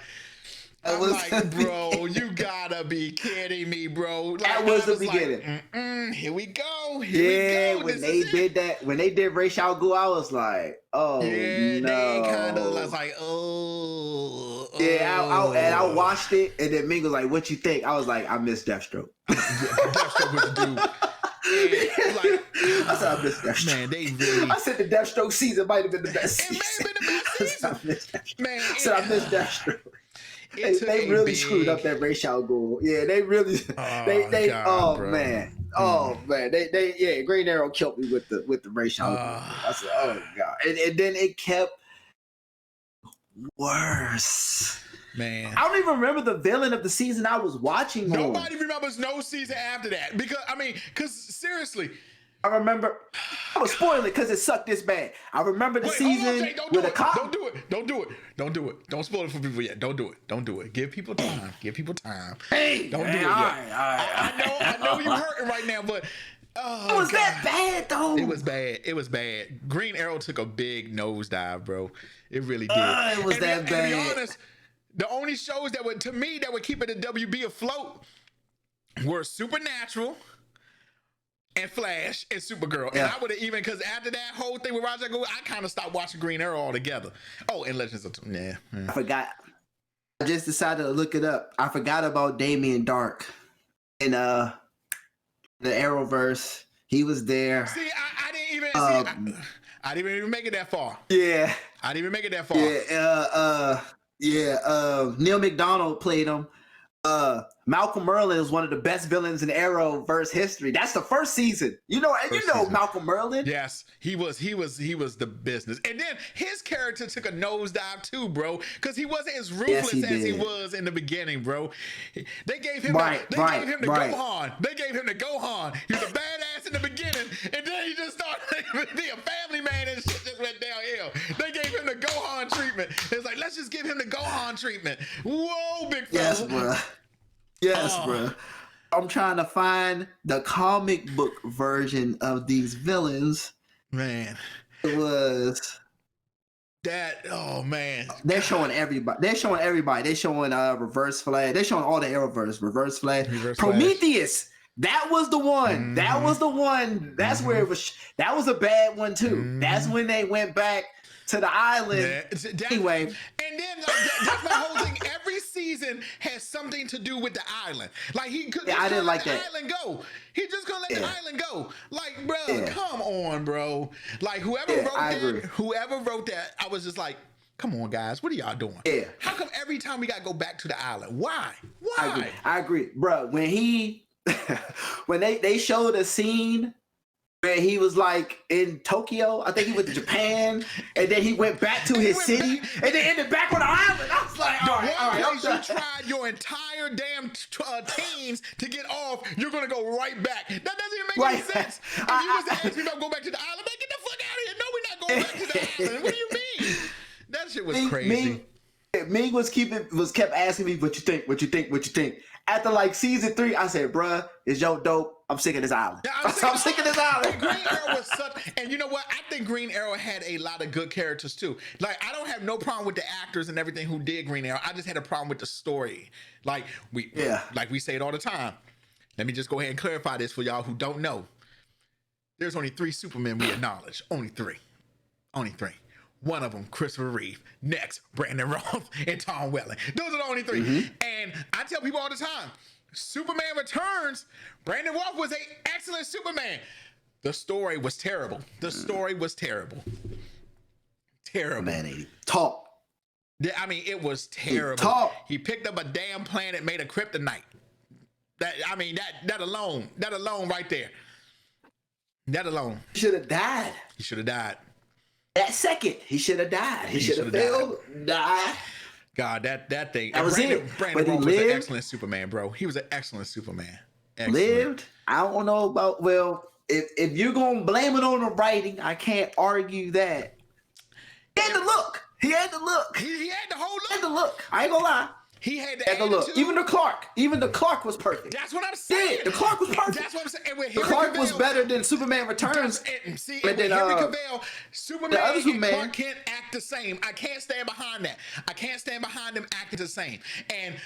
A: I'm like, bro, you gotta be kidding me, bro. Like,
B: that was the beginning.
A: Like, here we go.
B: When they did that, when they did Ra's al Ghul, I was like, oh no.
A: They kind of was like, oh.
B: I watched it, and then Ming was like, "What you think?" I was like, "I miss Deathstroke."
A: Deathstroke was the dude. And like,
B: I said I missed Deathstroke.
A: man, they really.
B: I said the Deathstroke season might have been the best.
A: It may have been the best season.
B: I missed Deathstroke.
A: Man,
B: I said I missed Deathstroke. They really
A: big...
B: screwed up that Ray Al Ghul. Yeah, they really.
A: God, bro.
B: Man. Oh man, they Green Arrow killed me with the Ray Al Ghul. I said, oh god, and then it kept worse.
A: Man,
B: I don't even remember the villain of the season I was watching.
A: Nobody remembers no season after that because seriously,
B: I remember. I was spoiling it because it sucked this bad. I remember the season with a cop.
A: Don't do it. Don't spoil it for people yet. Don't do it. Give people time.
B: Hey,
A: don't do it yet.
B: All right.
A: I know you're hurting right now, but
B: it was that bad though.
A: It was bad. Green Arrow took a big nosedive, bro. It really did.
B: It was that bad.
A: To be honest, the only shows that would keep it the WB afloat were Supernatural and Flash and Supergirl.
B: Yeah.
A: And I would have even, because after that whole thing with Ra's al Ghul, I kind of stopped watching Green Arrow altogether. Oh, and Legends of
B: I forgot. I just decided to look it up. I forgot about Damien Dark in the Arrowverse. He was there.
A: See, I didn't even I didn't even make it that far.
B: Yeah.
A: I didn't even make it that far.
B: Neil McDonough played him. Malcolm Merlin is one of the best villains in Arrowverse history. That's the first season. You know Malcolm Merlin.
A: Yes, he was the business. And then his character took a nosedive too, bro, because he wasn't as ruthless as he was in the beginning, bro. They gave him the Gohan. They gave him the Gohan. He was a badass in the beginning, and then he just started being a family man and shit just went downhill. They gave him the Gohan treatment. It's like, let's just give him the Gohan treatment. Whoa, big fella.
B: Yes, bro. I'm trying to find the comic book version of these villains.
A: Man,
B: it was
A: that. Oh man,
B: they're showing everybody. They're showing Reverse Flash. They're showing all the Arrowverse. Reverse Flash. Prometheus. That was the one. Mm-hmm. That was the one. That's where it was. That was a bad one too. Mm-hmm. That's when they went back to the island. Anyway,
A: and then that's my whole thing. Every season has something to do with the island. Like he could.
B: I didn't like
A: that. Island go. He just gonna let the island go. Like, bro, come on, bro. Like whoever wrote that, I was just like, come on, guys, what are y'all doing?
B: Yeah.
A: How come every time we gotta go back to the island? Why?
B: I agree, bro. When when they showed a scene where he was like in Tokyo, I think he went to Japan, and then he went back to his city, and then ended back on the island. I was like, all right.
A: You tried your entire damn teens to get off, you're gonna go right back. That doesn't even make any sense. If you was to ask me about go back to the island, man, get the fuck out of here. No, we're not going back to the island. What do you mean? That shit was crazy.
B: Ming kept asking me, what you think? After like season 3, I said, bruh, is yo dope? I'm sick of this island.
A: Yeah, I'm sick of this island. Green Arrow was and you know what? I think Green Arrow had a lot of good characters too. Like, I don't have no problem with the actors and everything who did Green Arrow. I just had a problem with the story. Like we say it all the time. Let me just go ahead and clarify this for y'all who don't know. There's only 3 Supermen we acknowledge. Only three. One of them, Christopher Reeve. Next, Brandon Roth and Tom Welling. Those are the only 3. Mm-hmm. And I tell people all the time, Superman Returns, Brandon Roth was an excellent Superman. The story was terrible. Terrible.
B: Man, he talk.
A: I mean, it was terrible. He picked up a damn planet made of kryptonite. That alone right there. That alone.
B: He should have died. That second, he should have died. He should have died.
A: God, that thing.
B: That was
A: Brandon Roth was an excellent Superman, bro. He was an excellent Superman.
B: Lived. I don't know about. Well, if you're gonna blame it on the writing, I can't argue that. He had the look. He had the whole look. He had the look. I ain't gonna lie.
A: He had the
B: look. Even the Clark was perfect.
A: That's what I'm saying.
B: Yeah, the Clark was perfect.
A: That's what I'm saying. And
B: the Clark was better than Superman Returns.
A: And Henry Cavill, Superman and Clark Kent act the same. I can't stand behind that. I can't stand behind them acting the same. And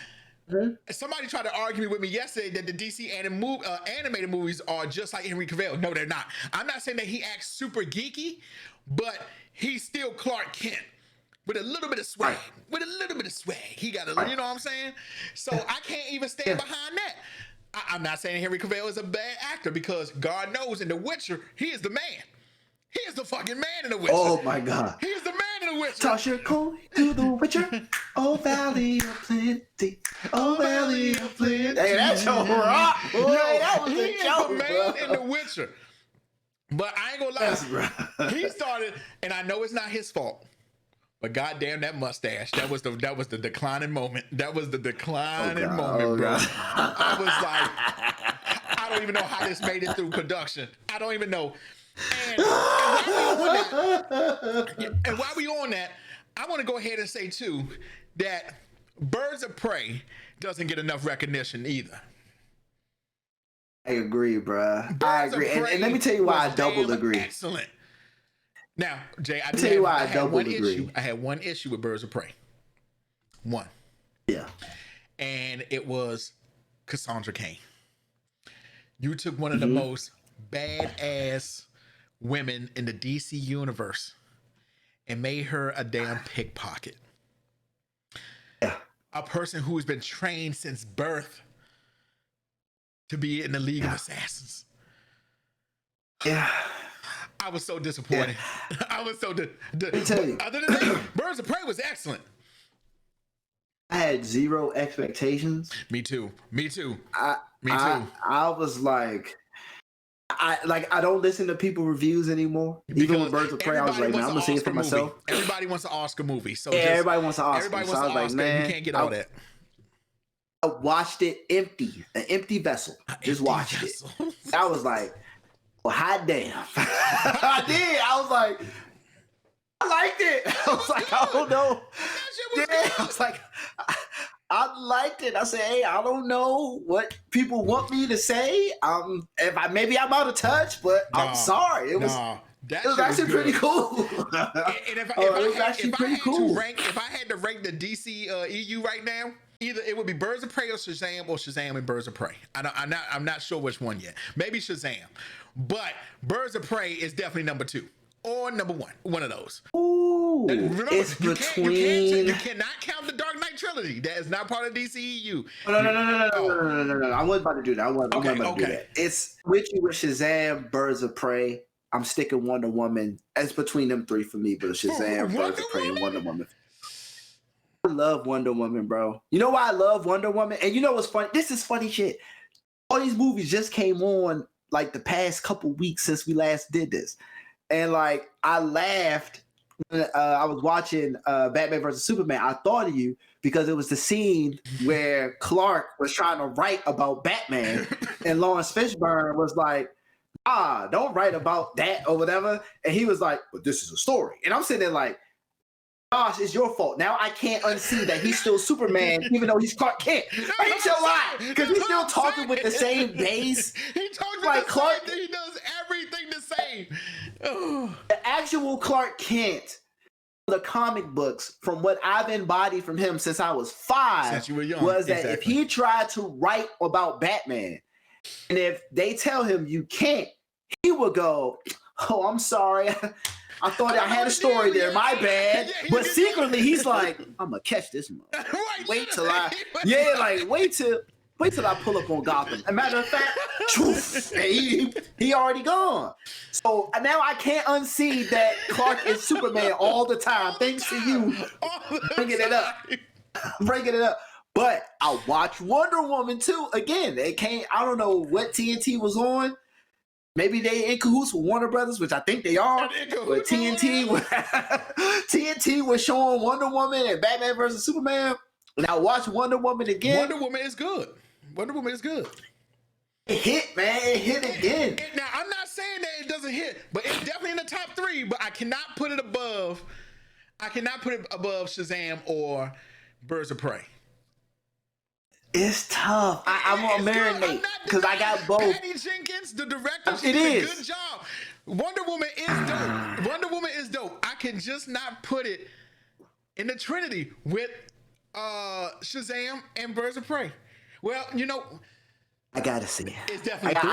A: somebody tried to argue with me yesterday that the DC animated movies are just like Henry Cavill. No, they're not. I'm not saying that he acts super geeky, but he's still Clark Kent. With a little bit of swag. He got you know what I'm saying? So I can't even stand behind that. I'm not saying Henry Cavill is a bad actor, because God knows in The Witcher, he is the man. He is the fucking man in The Witcher.
B: Oh my God.
A: He is the man in The Witcher.
B: Toss your coin to the Witcher. Oh, Valley of Plenty. Oh, Valley of Plenty. Hey, that's your rock. Boy, that was
A: he
B: a
A: is
B: joke,
A: the man
B: bro.
A: in The Witcher. But I ain't gonna lie.
B: Yes,
A: He started, and I know it's not his fault, but goddamn that mustache. That was the declining moment. That was the declining moment, bro.
B: God.
A: I was like, I don't even know how this made it through production. I don't even know. And while we on that, I want to go ahead and say too that Birds of Prey doesn't get enough recognition either.
B: I agree, bruh. I agree. And let me tell you why I double agree.
A: Excellent. Now, Jay, I had one issue with Birds of Prey. One.
B: Yeah.
A: And it was Cassandra Cain. You took one of the most badass women in the DC universe and made her a damn pickpocket.
B: Yeah.
A: A person who has been trained since birth to be in the League of Assassins.
B: Yeah.
A: I was so disappointed. Yeah. I was so
B: Let me tell you.
A: Other than that, Birds of Prey was excellent.
B: I had zero expectations.
A: Me too. Me too.
B: I was like, I don't listen to people reviews anymore.
A: Because
B: even with Birds of Prey, I was like, man, I'm gonna see it for myself.
A: Everybody wants an Oscar movie. So
B: yeah, everybody wants an Oscar.
A: Everybody
B: so
A: wants an
B: I was
A: Oscar.
B: like, man,
A: you can't get all that.
B: I watched it empty, an empty vessel. Just watched it. I was like, well, hot damn. I did. I was like, I liked it. I was like, I don't know. Yeah, I was like, I liked it. I said, hey, I don't know what people want me to say. Maybe I'm out of touch, but I'm sorry. It was actually pretty cool.
A: And if I had to rank the DC EU right now, either it would be Birds of Prey or Shazam and Birds of Prey. I'm not sure which one yet. Maybe Shazam, but Birds of Prey is definitely number 2 or number 1. One of those.
B: Ooh, remember,
A: it's between. You cannot count the Dark Knight trilogy. That is not part of DCEU.
B: No. I wasn't about to do that. I wasn't about to do that. It's with Shazam, Birds of Prey. I'm sticking Wonder Woman. It's between them 3 for me, but Shazam, Birds of Prey, and Wonder Woman. I love Wonder Woman, bro. You know why I love Wonder Woman? And you know what's funny? This is funny shit. All these movies just came on like the past couple weeks since we last did this. And like, I laughed when I was watching Batman vs. Superman. I thought of you because it was the scene where Clark was trying to write about Batman and Lawrence Fishburne was like, don't write about that or whatever. And he was like, but this is a story. And I'm sitting there like, gosh, it's your fault. Now I can't unsee that he's still Superman, even though he's Clark Kent. Ain't your lie, because he's still talking with the same base.
A: He talks
B: like Clark.
A: He does everything the same.
B: The actual Clark Kent, the comic books, from what I've embodied from him since I was 5,
A: since you were young,
B: was that if he tried to write about Batman, and if they tell him you can't, he would go, "Oh, I'm sorry. I thought I had a story there. My bad." But secretly, he's like, "I'm gonna catch this one. Wait till I pull up on Gotham." As a matter of fact, he already gone. So now I can't unsee that Clark is Superman all the time. Thanks to you bringing it up. But I watched Wonder Woman too. Again, it came. I don't know what TNT was on. Maybe they in cahoots with Warner Brothers, which I think they are. But TNT was showing Wonder Woman and Batman vs. Superman. And I watched Wonder Woman again.
A: Wonder Woman is good.
B: It hit, man. It hit again.
A: Now, I'm not saying that it doesn't hit, but it's definitely in the top 3. But I cannot put it above Shazam or Birds of Prey.
B: It's tough. I'm gonna marinate because I got both.
A: Patty Jenkins, the director, she did a good job. Wonder Woman is dope. I can just not put it in the Trinity with Shazam and Birds of Prey. Well, you know,
B: I gotta see it.
A: It's definitely 3.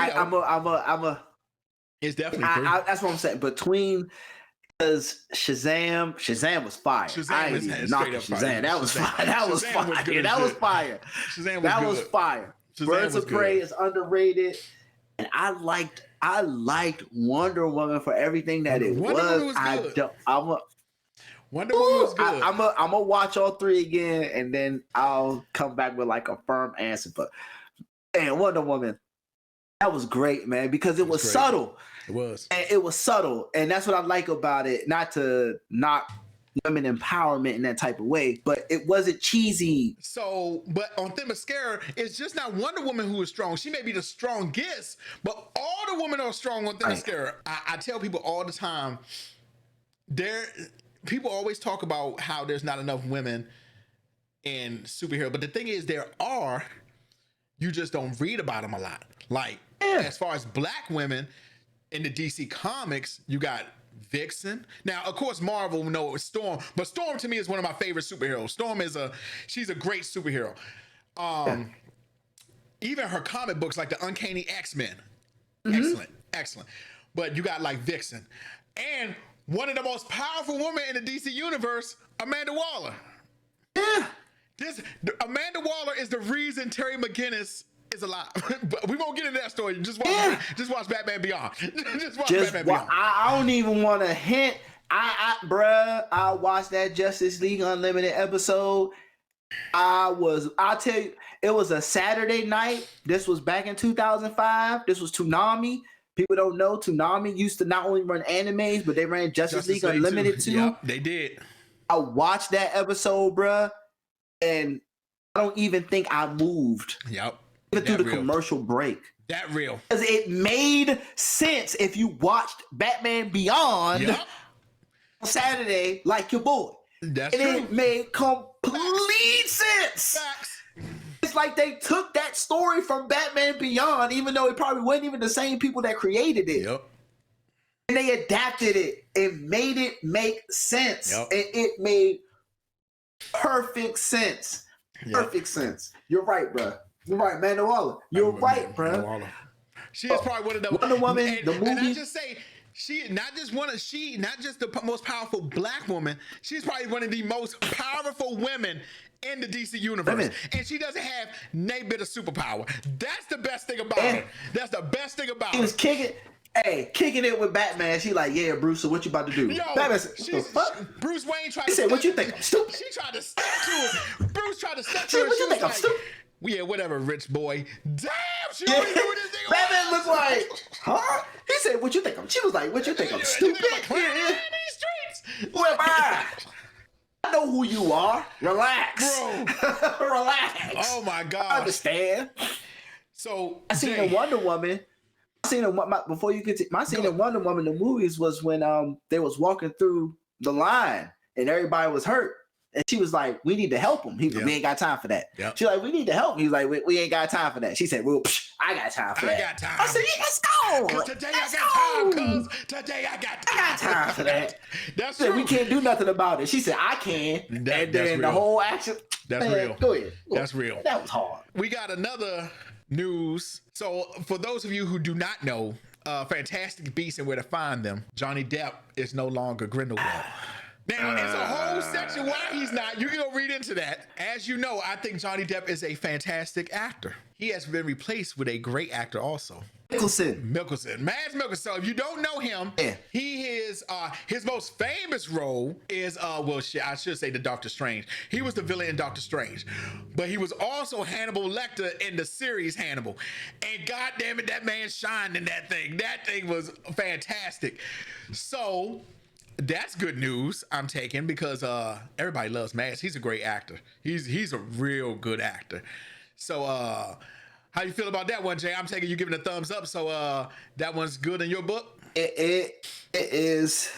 A: It's definitely 3.
B: That's what I'm saying. Between. Because Shazam was fire. I ain't even knocking Shazam. That was fire. That was fire.
A: Shazam was
B: fire. Birds of Prey is underrated, and I liked Wonder Woman for everything that it
A: Wonder
B: was.
A: Woman was good. Wonder Woman was good.
B: I'm gonna watch all three again, and then I'll come back with like a firm answer. But man, Wonder Woman, that was great, man, because it was subtle.
A: It was.
B: And it was subtle, and that's what I like about it. Not to knock women empowerment in that type of way, but it wasn't cheesy.
A: So, but on Themyscira, it's just not Wonder Woman who is strong. She may be the strongest, but all the women are strong on Themyscira. Right. I tell people all the time, people always talk about how there's not enough women in superhero, but the thing is, there are. You just don't read about them a lot. Like, as far as black women in the DC comics, you got Vixen. Now, of course, Marvel know it's Storm, but Storm to me is one of my favorite superheroes. Storm she's a great superhero. Even her comic books, like the Uncanny X-Men, excellent. But you got like Vixen, and one of the most powerful women in the DC universe, Amanda Waller.
B: Yeah.
A: Amanda Waller is the reason Terry McGinnis is alive. But we won't get into that story. Just watch Batman Beyond. Batman Beyond.
B: I don't even want to hint. I watched that Justice League Unlimited episode. I'll tell you, it was a Saturday night. This was back in 2005. This was Toonami. People don't know Toonami used to not only run animes, but they ran Justice League Unlimited too.
A: Yep, they did.
B: I watched that episode, bruh, and I don't even think I moved.
A: Yep.
B: Even through the commercial break.
A: That real.
B: Because it made sense if you watched Batman Beyond on Saturday, like your boy.
A: That's
B: true.
A: And
B: it made complete sense.
A: Facts.
B: It's like they took that story from Batman Beyond, even though it probably wasn't even the same people that created it.
A: Yep.
B: And they adapted it and made it make sense.
A: Yep.
B: And it made perfect sense. Perfect sense. You're right, bro. You're right, Amanda Waller. You're right, bro.
A: She is probably one of the
B: Wonder Woman, the movie.
A: And I just say, not just the most powerful black woman. She's probably one of the most powerful women in the DC universe. And she doesn't have nay bit of superpower. That's the best thing about her. That's the best thing about her.
B: He was kicking it with Batman. She like, yeah, Bruce, so what you about to do?
A: Yo,
B: Batman said,
A: Bruce Wayne tried
B: to
A: say,
B: what you think, I'm stupid?
A: She tried to step to him. Bruce tried to step to her.
B: What you think, I'm stupid?
A: Yeah, whatever, rich boy. Damn, she already knew this thing.
B: Batman was like, huh? He said, what you think? She was like, what you think? I'm stupid?
A: In these streets.
B: Who am I? I know who you are. Relax.
A: Bro.
B: Relax.
A: Oh, my God.
B: I understand.
A: So,
B: I seen a Wonder Woman. Before you get to my scene in Wonder Woman, the movies was when they was walking through the line and everybody was hurt. And she was like, we need to help him. We ain't got time for that.
A: Yep.
B: She's like, we need to help him. He's like, we ain't got time for that. She said, well, I got time for that.
A: I got time.
B: I said, yeah, let's go.
A: Today I got time, cuz. Today I got time.
B: I got time for that.
A: That's
B: true.
A: true.
B: We can't do nothing about it. She said, I can. And then the whole action.
A: That's real.
B: Go ahead.
A: That's real.
B: That was hard.
A: We got another news. So for those of you who do not know, Fantastic Beasts and where to find them, Johnny Depp is no longer Grindelwald. Now, it's a whole section why he's not. You can go read into that. As you know, I think Johnny Depp is a fantastic actor. He has been replaced with a great actor also.
B: Mads
A: Mikkelsen. So if you don't know him, he is his most famous role is I should say the Doctor Strange. He was the villain in Doctor Strange, but he was also Hannibal Lecter in the series Hannibal. And God damn it, that man shined in that thing. That thing was fantastic. So that's good news I'm taking because everybody loves Mads. He's a great actor. He's a real good actor. So how you feel about that one, Jay? I'm taking you giving a thumbs up. So that one's good in your book?
B: It is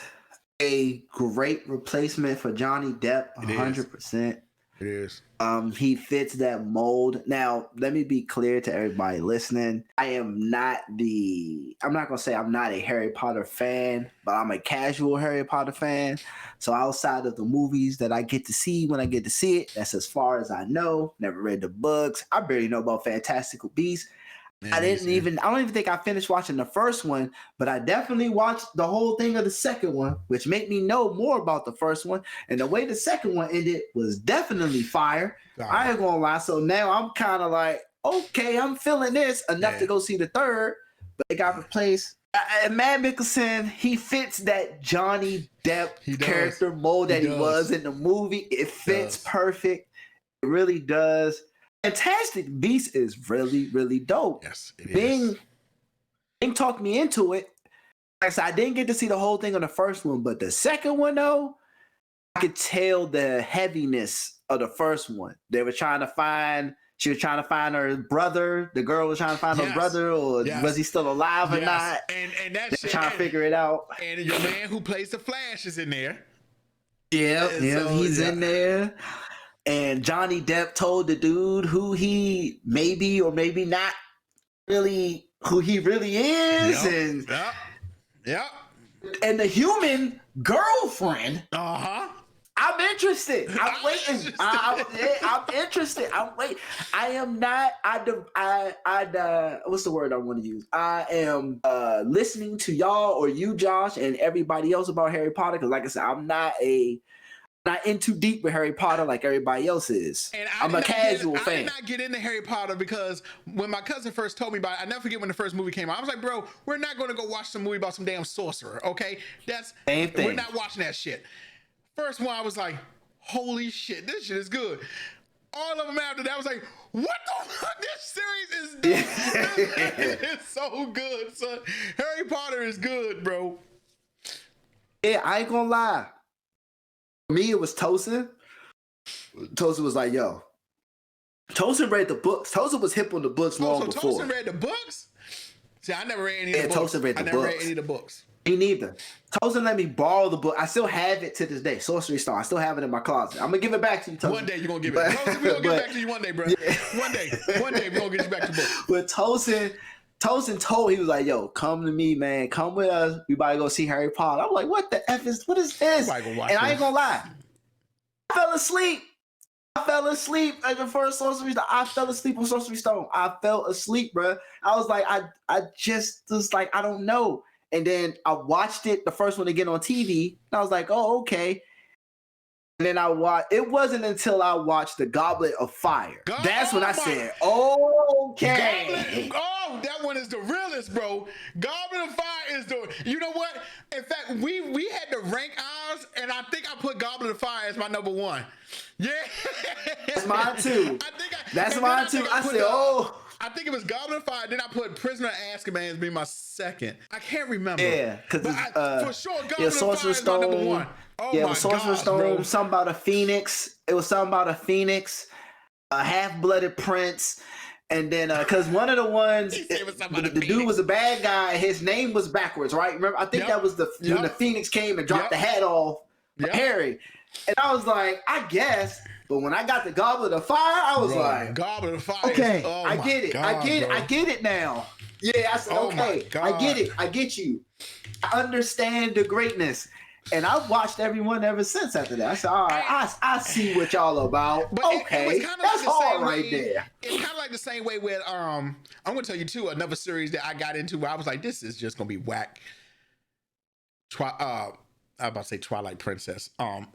B: a great replacement for Johnny Depp, 100%.
A: It is.
B: He fits that mold. Now, let me be clear to everybody listening. I'm not gonna say I'm not a Harry Potter fan, but I'm a casual Harry Potter fan. So outside of the movies that I get to see when I get to see it, that's as far as I know. Never read the books. I barely know about Fantastical Beasts. I don't even think I finished watching the first one, but I definitely watched the whole thing of the second one, which made me know more about the first one. And the way the second one ended was definitely fire. I ain't gonna lie. So now I'm kind of like, okay, I'm feeling this enough to go see the third, but it got replaced. And Matt Mikkelsen, he fits that Johnny Depp character mold that he was in the movie. It fits perfect. It really does. Fantastic Beasts is really, really dope.
A: Yes, it is.
B: Bing talked me into it. Like I said, I didn't get to see the whole thing on the first one, but the second one, though, I could tell the heaviness of the first one. She was trying to find her brother. The girl was trying to find her brother, or was he still alive or not?
A: And that's
B: trying to figure it out.
A: And your man who plays the Flash is in there.
B: He's in there. And Johnny Depp told the dude who he maybe or maybe not really, who he really is. And the human girlfriend. I'm interested. I'm waiting. I'm interested. I'm waiting. I am not. What's the word I want to use? I am listening to y'all or you, Josh, and everybody else about Harry Potter. Because, like I said, I'm not in too deep with Harry Potter like everybody else is. And I'm a casual fan.
A: I did not get into Harry Potter because when my cousin first told me about it, I never forget when the first movie came out. I was like, bro, we're not going to go watch some movie about some damn sorcerer, okay? That's same thing. We're not watching that shit. First one, I was like, holy shit, this shit is good. All of them after that, I was like, what the fuck? This series is dope. It's so good, son. Harry Potter is good, bro.
B: Yeah, I ain't gonna lie. For me, it was Tosin. Tosin was like, yo. Tosin read the books. Tosin was hip on the books long before.
A: Tosin read the books? See, I never read any of the books.
B: Tosin read the books.
A: I never read any of the books.
B: Me neither. Tosin let me borrow the book. I still have it to this day. Sorcery Stone. I still have it in my closet. I'm gonna give it back to you, Tosin.
A: One day you're gonna give it. Tosin, we're gonna give it back to you one day, bro. Yeah. One day we're gonna get you back to the book.
B: But Tosin told, he was like, yo, come to me, man. Come with us. We about to go see Harry Potter. I'm like, what is this? I ain't gonna lie. I fell asleep at the first Sorcery Stone. I fell asleep on Sorcery Stone. I fell asleep, bro. I was like, I just was like, I don't know. And then I watched it, the first one again on TV. And I was like, oh, okay. And then it wasn't until I watched The Goblet of Fire. That's when I said, okay.
A: That one is the realest, bro. Goblet of Fire is you know what? In fact, we had to rank ours, and I think I put Goblet of Fire as my number one. Yeah.
B: That's mine too. That's mine too. I said,
A: I think it was Goblet of Fire. Then I put Prisoner of Azkaban as being my second. I can't remember.
B: Yeah, because
A: for sure, Goblet of Fire is my number one. Oh my
B: Sorcerer's Stone. Bro. Something about a phoenix. It was something about a phoenix, a half-blooded prince, and then because one of the ones, the dude was a bad guy. His name was backwards, right? Remember? I think that was when the phoenix came and dropped the hat off Harry, and I was like, I guess. But when I got the Goblet of Fire, I was like,
A: Goblet of Fire.
B: Okay, I get it. I get it now. Yeah, I said, okay, I get it. I get you. I understand the greatness. And I've watched everyone ever since after that. I said, all right, I see what y'all about. But okay, that's all right there.
A: It's kind of like the same way with, I'm going to tell you, too, another series that I got into where I was like, this is just going to be whack. I was about to say Twilight Princess. Help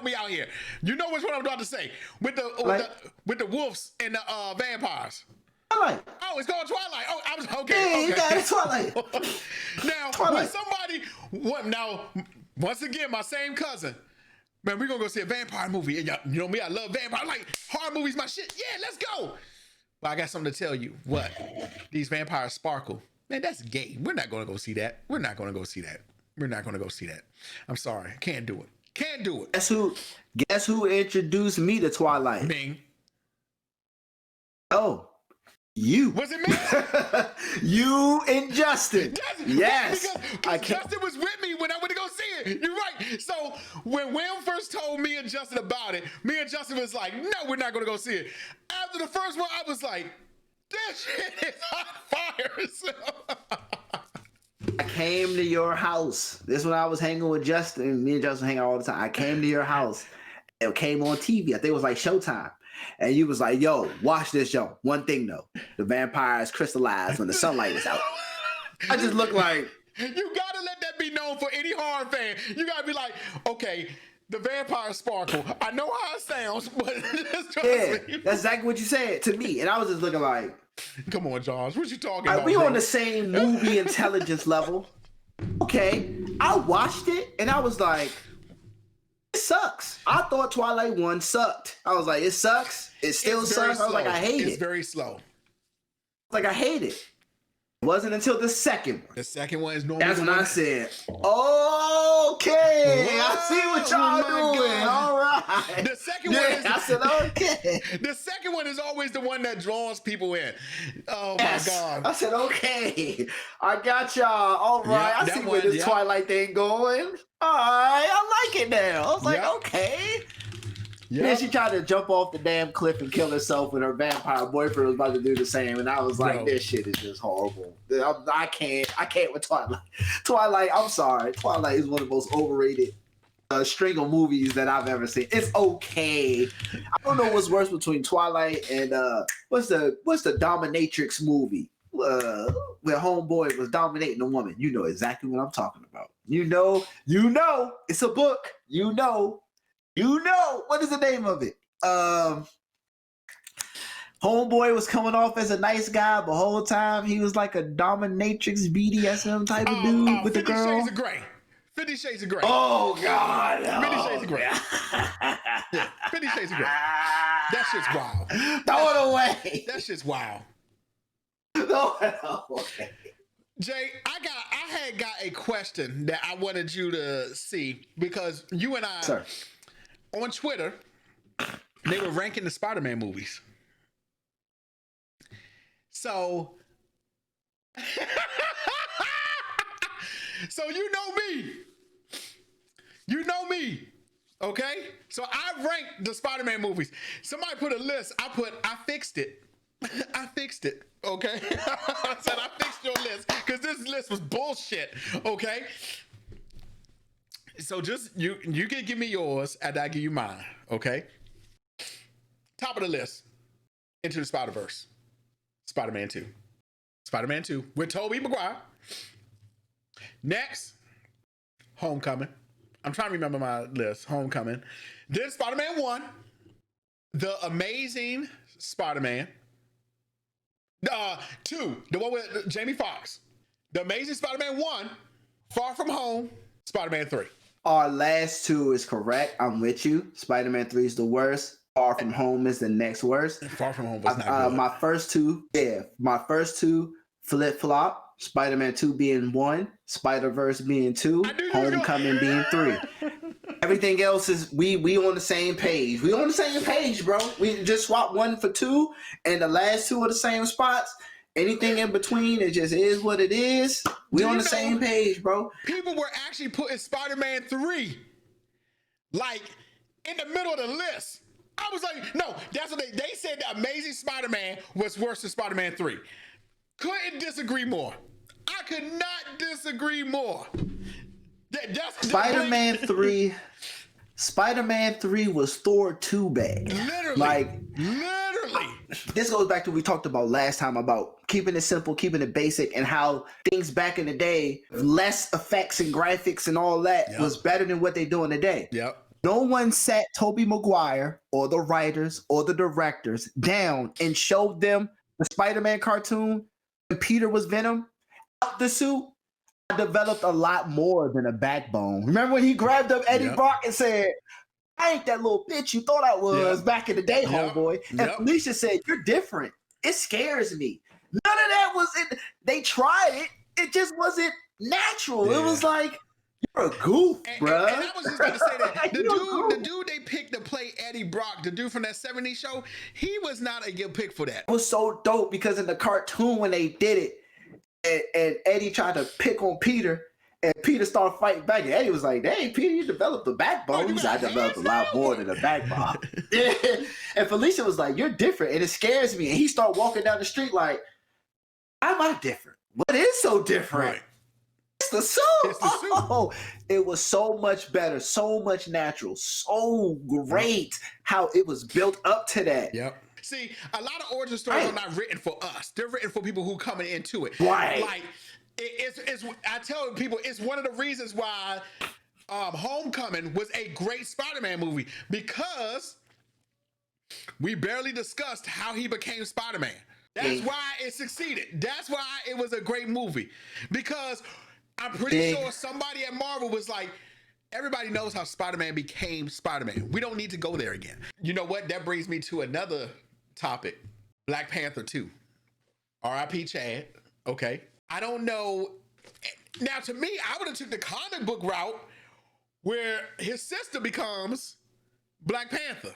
A: me out here. You know which one I'm about to say. With the wolves and the vampires.
B: Twilight.
A: Oh, it's called Twilight. Oh, I was okay.
B: Yeah, you got it, Twilight.
A: Now,
B: Twilight.
A: Once again, my same cousin. Man, we're gonna go see a vampire movie. And you know me, I love vampire. Like horror movies, my shit. Yeah, let's go. But I got something to tell you. What? These vampires sparkle. Man, that's gay. We're not gonna go see that. We're not gonna go see that. I'm sorry. Can't do it.
B: Guess who introduced me to Twilight?
A: Ming.
B: Oh. You.
A: Was it me?
B: You and Justin. Yes.
A: Because Justin was with me when I went to go see it. You're right. So when Will first told me and Justin about it, me and Justin was like, no, we're not going to go see it. After the first one, I was like, this shit is on fire.
B: I came to your house. This is when I was hanging with Justin. Me and Justin hang out all the time. I came to your house. It came on TV. I think it was like Showtime. And you was like, yo, watch this, yo. One thing, though. The vampires crystallize when the sunlight is out. I just look like...
A: You got to let that be known for any horror fan. You got to be like, okay, The vampire sparkle. I know how it sounds, but just trust me.
B: That's exactly what you said to me. And I was just looking like,
A: come on, Josh. What you talking about?
B: We
A: bro?
B: on the same movie intelligence level. Okay. I watched it and I was like, it sucks. I thought Twilight 1 sucked. I was like, it sucks. It still sucks. I was like, I hate it.
A: It's very slow.
B: Like, I hate it. It wasn't until the second one.
A: The second one is normally.
B: That's when I said, okay, I see what y'all doing. All right.
A: The second one is.
B: I said, okay.
A: The second one is always the one that draws people in. Oh
B: Yes.
A: my God.
B: I said, okay, I got y'all. All right,
A: Yep,
B: I see where this Twilight thing going. All right, I like it now. I was like, okay.
A: Yep.
B: Then she tried to jump off the damn cliff and kill herself when her vampire boyfriend was about to do the same. And I was like,
A: Bro.
B: this shit is just horrible. I can't with Twilight. Twilight, I'm sorry. Twilight is one of the most overrated string of movies that I've ever seen. It's okay. I don't know what's worse between Twilight and what's the dominatrix movie? Where homeboy was dominating a woman. You know exactly what I'm talking about. You know, it's a book. You know, what is the name of it? Homeboy was coming off as a nice guy, but the whole time he was like a dominatrix BDSM type of dude with the
A: 50
B: girl.
A: Shades of Grey. 50 Shades of Grey.
B: Oh God!
A: 50 Shades of Grey. Yeah, 50 Shades of Grey. That shit's wild.
B: Throw it away.
A: That shit's wild.
B: Throw it away.
A: Jay, I had got a question that I wanted you to see because you and I,
B: Sir.
A: On Twitter, they were ranking the Spider-Man movies. So, so you know me, okay? So I ranked the Spider-Man movies. Somebody put a list. I fixed it. I fixed it, okay? I said I fixed your list because this list was bullshit, okay? So just you can give me yours after I give you mine, okay? Top of the list, Into the Spider-Verse, Spider-Man 2. Spider-Man 2 with Tobey Maguire. Next, Homecoming. I'm trying to remember my list. Homecoming. Then Spider-Man 1, The Amazing Spider-Man. 2, the one with Jamie Foxx. The Amazing Spider-Man 1, Far From Home, Spider-Man 3.
B: Our last two is correct. I'm with you. Spider-Man 3 is the worst. Far From Home is the next worst.
A: Far From Home was not good.
B: My first two flip-flop. Spider-Man 2 being 1, Spider-Verse being 2, Homecoming being 3. Everything else is we on the same page. We on the same page, bro. We just swapped 1 for 2, and the last 2 are the same spots. Anything in between, it just is what it is. We on the same page, bro.
A: People were actually putting Spider-Man 3 like in the middle of the list. I was like, no, that's what they said. The Amazing Spider-Man was worse than Spider-Man 3. Couldn't disagree more. I could not disagree more.
B: Spider-Man 3 was Thor 2 bad.
A: Literally.
B: This goes back to what we talked about last time about keeping it simple, keeping it basic, and how things back in the day, less effects and graphics and all that was better than what they're doing today.
A: Yep.
B: No one sat Tobey Maguire or the writers or the directors down and showed them the Spider-Man cartoon when Peter was Venom out the suit. I developed a lot more than a backbone. Remember when he grabbed up Eddie Brock and said, I ain't that little bitch you thought I was back in the day, homeboy. And Felicia said, you're different. It scares me. None of that was it. They tried it. It just wasn't natural. It was like, you're a goof, bro.
A: And I was just going to say that the dude they picked to play Eddie Brock, the dude from that 70s show, he was not a good pick for that.
B: It was so dope because in the cartoon when they did it, and Eddie tried to pick on Peter, and Peter started fighting back. And Eddie was like, "Dang, Peter, you developed a backbone." I developed a lot more than a backbone. And Felicia was like, "You're different, and it scares me." And he started walking down the street like, "How am I different? What is so different?"
A: Right.
B: It's the suit. Oh, it was so much better, so much natural, so great how it was built up to that.
A: Yep. See, a lot of origin stories are not written for us. They're written for people who coming into it.
B: Right.
A: Like, it's I tell people, it's one of the reasons why Homecoming was a great Spider-Man movie because we barely discussed how he became Spider-Man. That's why it succeeded. That's why it was a great movie. Because I'm pretty sure somebody at Marvel was like, everybody knows how Spider-Man became Spider-Man. We don't need to go there again. You know what? That brings me to another topic. Black Panther 2. R.I.P. Chad. Okay. I don't know. Now, to me, I would have took the comic book route where his sister becomes Black Panther.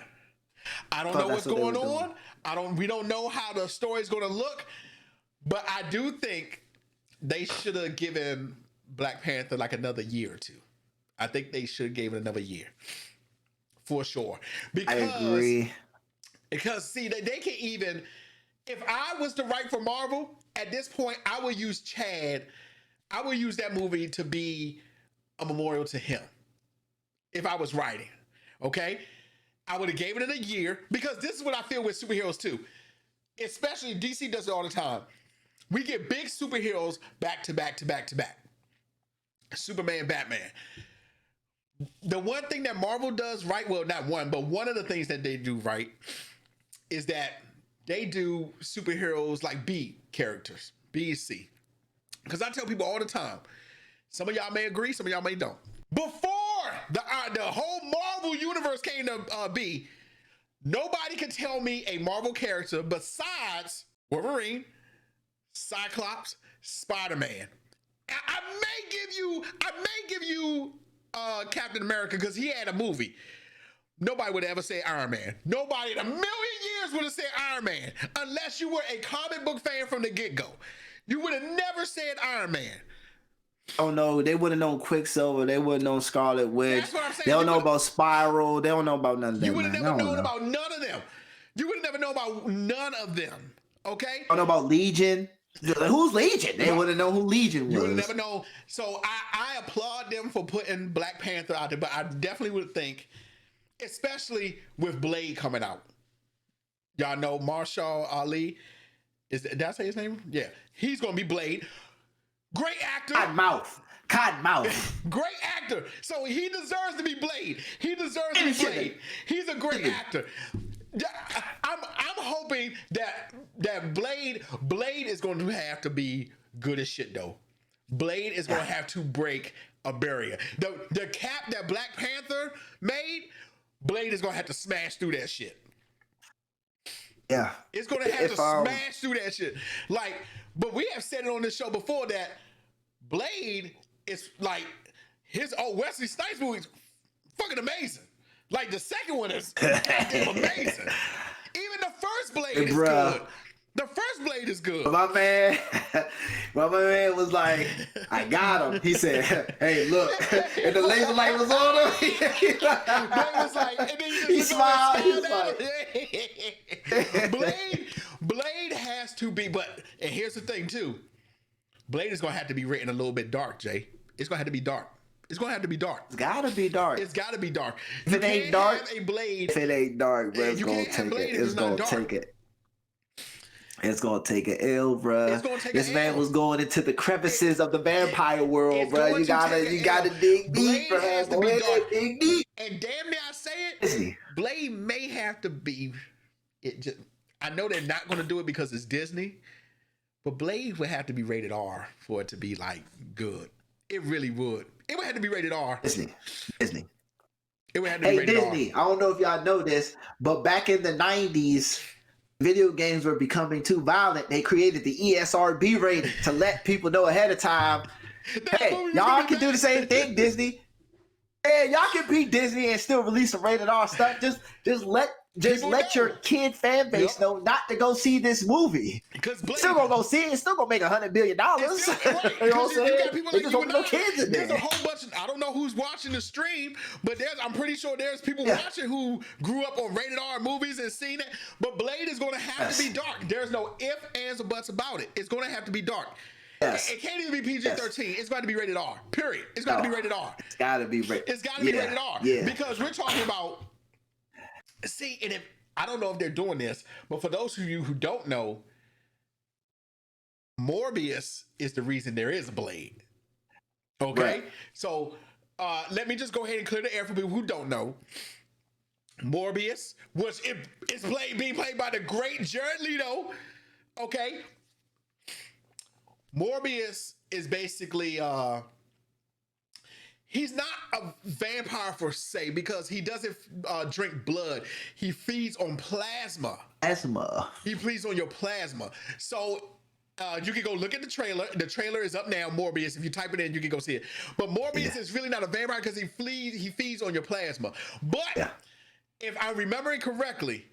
A: I don't know what's going on. We don't know how the story's going to look, but I do think they should have given Black Panther like another year or two. I think they should have gave it another year for sure. Because,
B: I agree.
A: Because see, they can even, if I was to write for Marvel at this point, I would use Chad. I would use that movie to be a memorial to him. If I was writing, okay? I would have gave it a year because this is what I feel with superheroes too. Especially DC does it all the time. We get big superheroes back to back to back to back. Superman, Batman. The one thing that Marvel does right, well, not one, but one of the things that they do right is that they do superheroes like B characters, B and C. Because I tell people all the time, some of y'all may agree, some of y'all may don't. Before the whole Marvel universe came to be, nobody can tell me a Marvel character besides Wolverine, Cyclops, Spider-Man. I may give you Captain America because he had a movie. Nobody would ever say Iron Man. Nobody in a million years would have said Iron Man unless you were a comic book fan from the get-go. You would have never said Iron Man.
B: Oh no, they wouldn't know Quicksilver. They wouldn't know Scarlet Witch.
A: That's what I'm saying.
B: They don't know about Spiral. They don't know about none of that.
A: You would have never known about none of them. You would have never known about none of them. Okay?
B: Don't know about Legion. Who's Legion? They wouldn't know who Legion was.
A: You would never know. So I applaud them for putting Black Panther out there, but I definitely would think, especially with Blade coming out. Y'all know Marshall Ali. Did I say his name? Yeah. He's gonna be Blade. Great actor.
B: Cottonmouth.
A: Great actor. So he deserves to be Blade. He deserves to be Blade. He's a great actor. I'm hoping that Blade is going to have to be good as shit though. Blade is going to have to break a barrier. The cap that Black Panther made, Blade is going to have to smash through that shit.
B: Yeah.
A: It's going to have to smash through that shit. Like, but we have said it on this show before that Blade is like his Wesley Snipes movie is fucking amazing. Like the second one is amazing. Even the first Blade is good. The first Blade is good.
B: My man was like, I got him. He said, hey, look. And the laser light was on him. He smiled. He was like,
A: Blade has to be, and here's the thing too. Blade is going to have to be written a little bit dark, Jay. It's going to have to be dark. It's going to have to be dark.
B: It's got to be dark.
A: It's got to be dark.
B: If it ain't dark,
A: have a Blade.
B: If it ain't dark, bro, it's going to take it. It's going to take it. It's gonna take an L, bro. This man was going into the crevices of the vampire world, bro. You gotta dig deep, bro. Dig deep.
A: And damn near I say it, Blade may have to be. I know they're not gonna do it because it's Disney, but Blade would have to be rated R for it to be like good. It really would. It would have to be rated R.
B: Disney.
A: It would have to be rated
B: Disney.
A: R.
B: I don't know if y'all know this, but back in the 90s. Video games were becoming too violent. They created the ESRB rating to let people know ahead of time. Hey, y'all can do the same thing, Disney. Hey, y'all can beat Disney and still release some rated R stuff. Just let your kid fan base know not to go see this movie.
A: Because
B: still gonna go see it. It's still gonna make $100 billion.
A: Right.
B: You know what I'm saying? They just don't no kids in there.
A: There's a whole bunch of, I don't know who's watching the stream, but I'm pretty sure there's people watching who grew up on rated R movies and seen it. But Blade is gonna have to be dark. There's no ifs, ands, or buts about it. It's gonna have to be dark.
B: Yes.
A: It can't even be PG-13. Yes. It's got to be rated R. Period. It's got to be rated R.
B: It's got to be rated.
A: It's got to be rated R. Yeah. Because we're talking about. See, and I don't know if they're doing this, but for those of you who don't know, Morbius is the reason there is a Blade. Okay, so let me just go ahead and clear the air for people who don't know. Morbius is being played by the great Jared Leto. Okay. Morbius is basically he's not a vampire per se because he doesn't drink blood. He feeds on plasma. He feeds on your plasma. So you can go look at the trailer. The trailer is up now, Morbius. If you type it in, you can go see it. But Morbius is really not a vampire because he feeds on your plasma. But if I'm remembering correctly,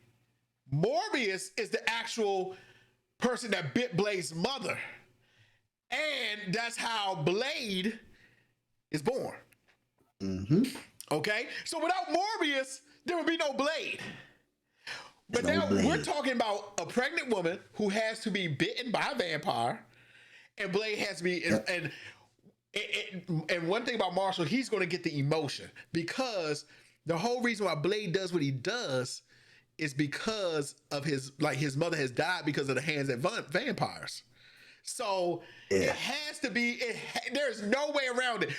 A: Morbius is the actual person that bit Blade's mother. And that's how Blade is born. Mm-hmm. Okay? So without Morbius, there would be no Blade. But now we're talking about a pregnant woman who has to be bitten by a vampire, and Blade has to be... And one thing about Marshall, he's going to get the emotion because the whole reason why Blade does what he does is because of his mother has died because of the hands of vampires. So it has to be, there's no way around it.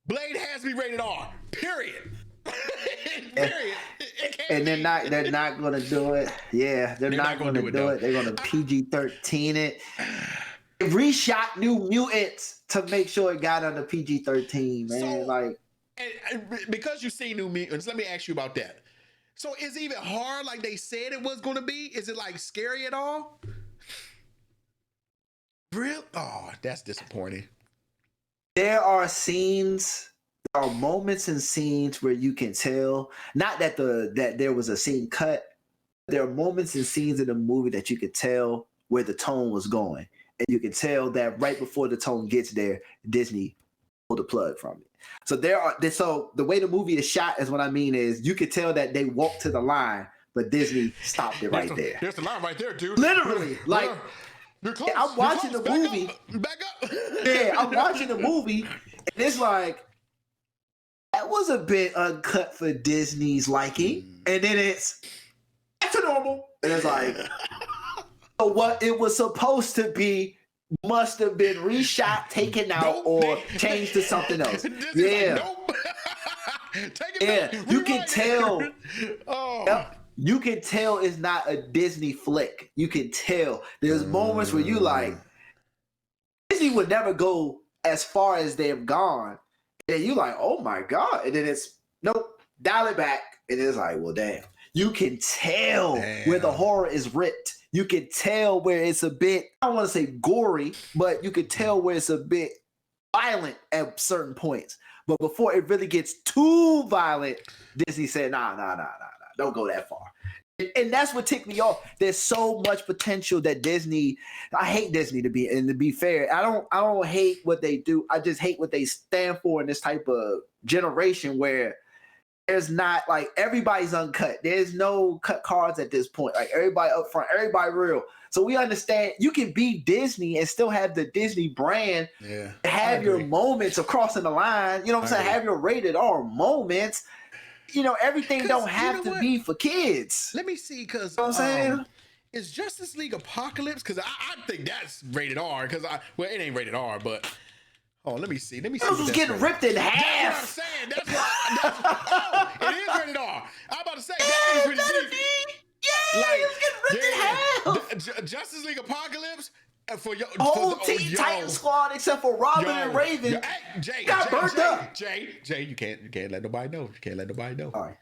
A: Blade has to be rated R, period. Period.
B: And they're not going to do it. Yeah, they're not going to do it. They're going to PG-13 it. They reshot New Mutants to make sure it got under PG-13, man. So,
A: and because you've seen New Mutants, let me ask you about that. So is it even hard like they said it was going to be? Is it scary at all? Real? Oh, that's disappointing.
B: There are moments and scenes where you can tell, not that there was a scene cut. There are moments and scenes in the movie that you could tell where the tone was going, and you can tell that right before the tone gets there, Disney pulled the plug from it. So the way the movie is shot is what I mean is you could tell that they walked to the line, but Disney stopped it right there.
A: There's the line right there, dude.
B: Literally, I'm watching the movie.
A: Back up.
B: Yeah, I'm watching the movie, and it's like, that was a bit uncut for Disney's liking. And then it's back to normal. And it's like, so what it was supposed to be must have been reshot, taken out, or changed to something else. You can tell. You can tell it's not a Disney flick. You can tell. There's moments where you Disney would never go as far as they've gone. And you oh my God. And then it's, nope, dial it back. And it's well, damn. You can tell where the horror is ripped. You can tell where it's a bit, I don't want to say gory, but you can tell where it's a bit violent at certain points. But before it really gets too violent, Disney said, nah, don't go that far. And that's what ticked me off. There's so much potential that Disney, I hate Disney to be fair. I don't hate what they do. I just hate what they stand for in this type of generation where there's not everybody's uncut. There's no cut cards at this point. Everybody up front, everybody real. So we understand you can be Disney and still have the Disney brand. Yeah. Have your moments of crossing the line. You know what I'm saying? Have your rated R moments. Everything don't have to be for kids.
A: Let me see, because
B: you know what I'm saying?
A: Is Justice League Apocalypse? Because I think that's rated R. Because it ain't rated R, but let me see.
B: It was getting ripped in half.
A: That's what I'm saying. It is rated R. I'm about to say that's pretty deep.
B: Yeah, it was getting ripped in half.
A: Justice League Apocalypse. For your
B: whole Teen Titan squad except for Robin and Raven
A: Jay
B: got burnt up.
A: Jay, you can't let nobody know. You can't let nobody know.
B: All right.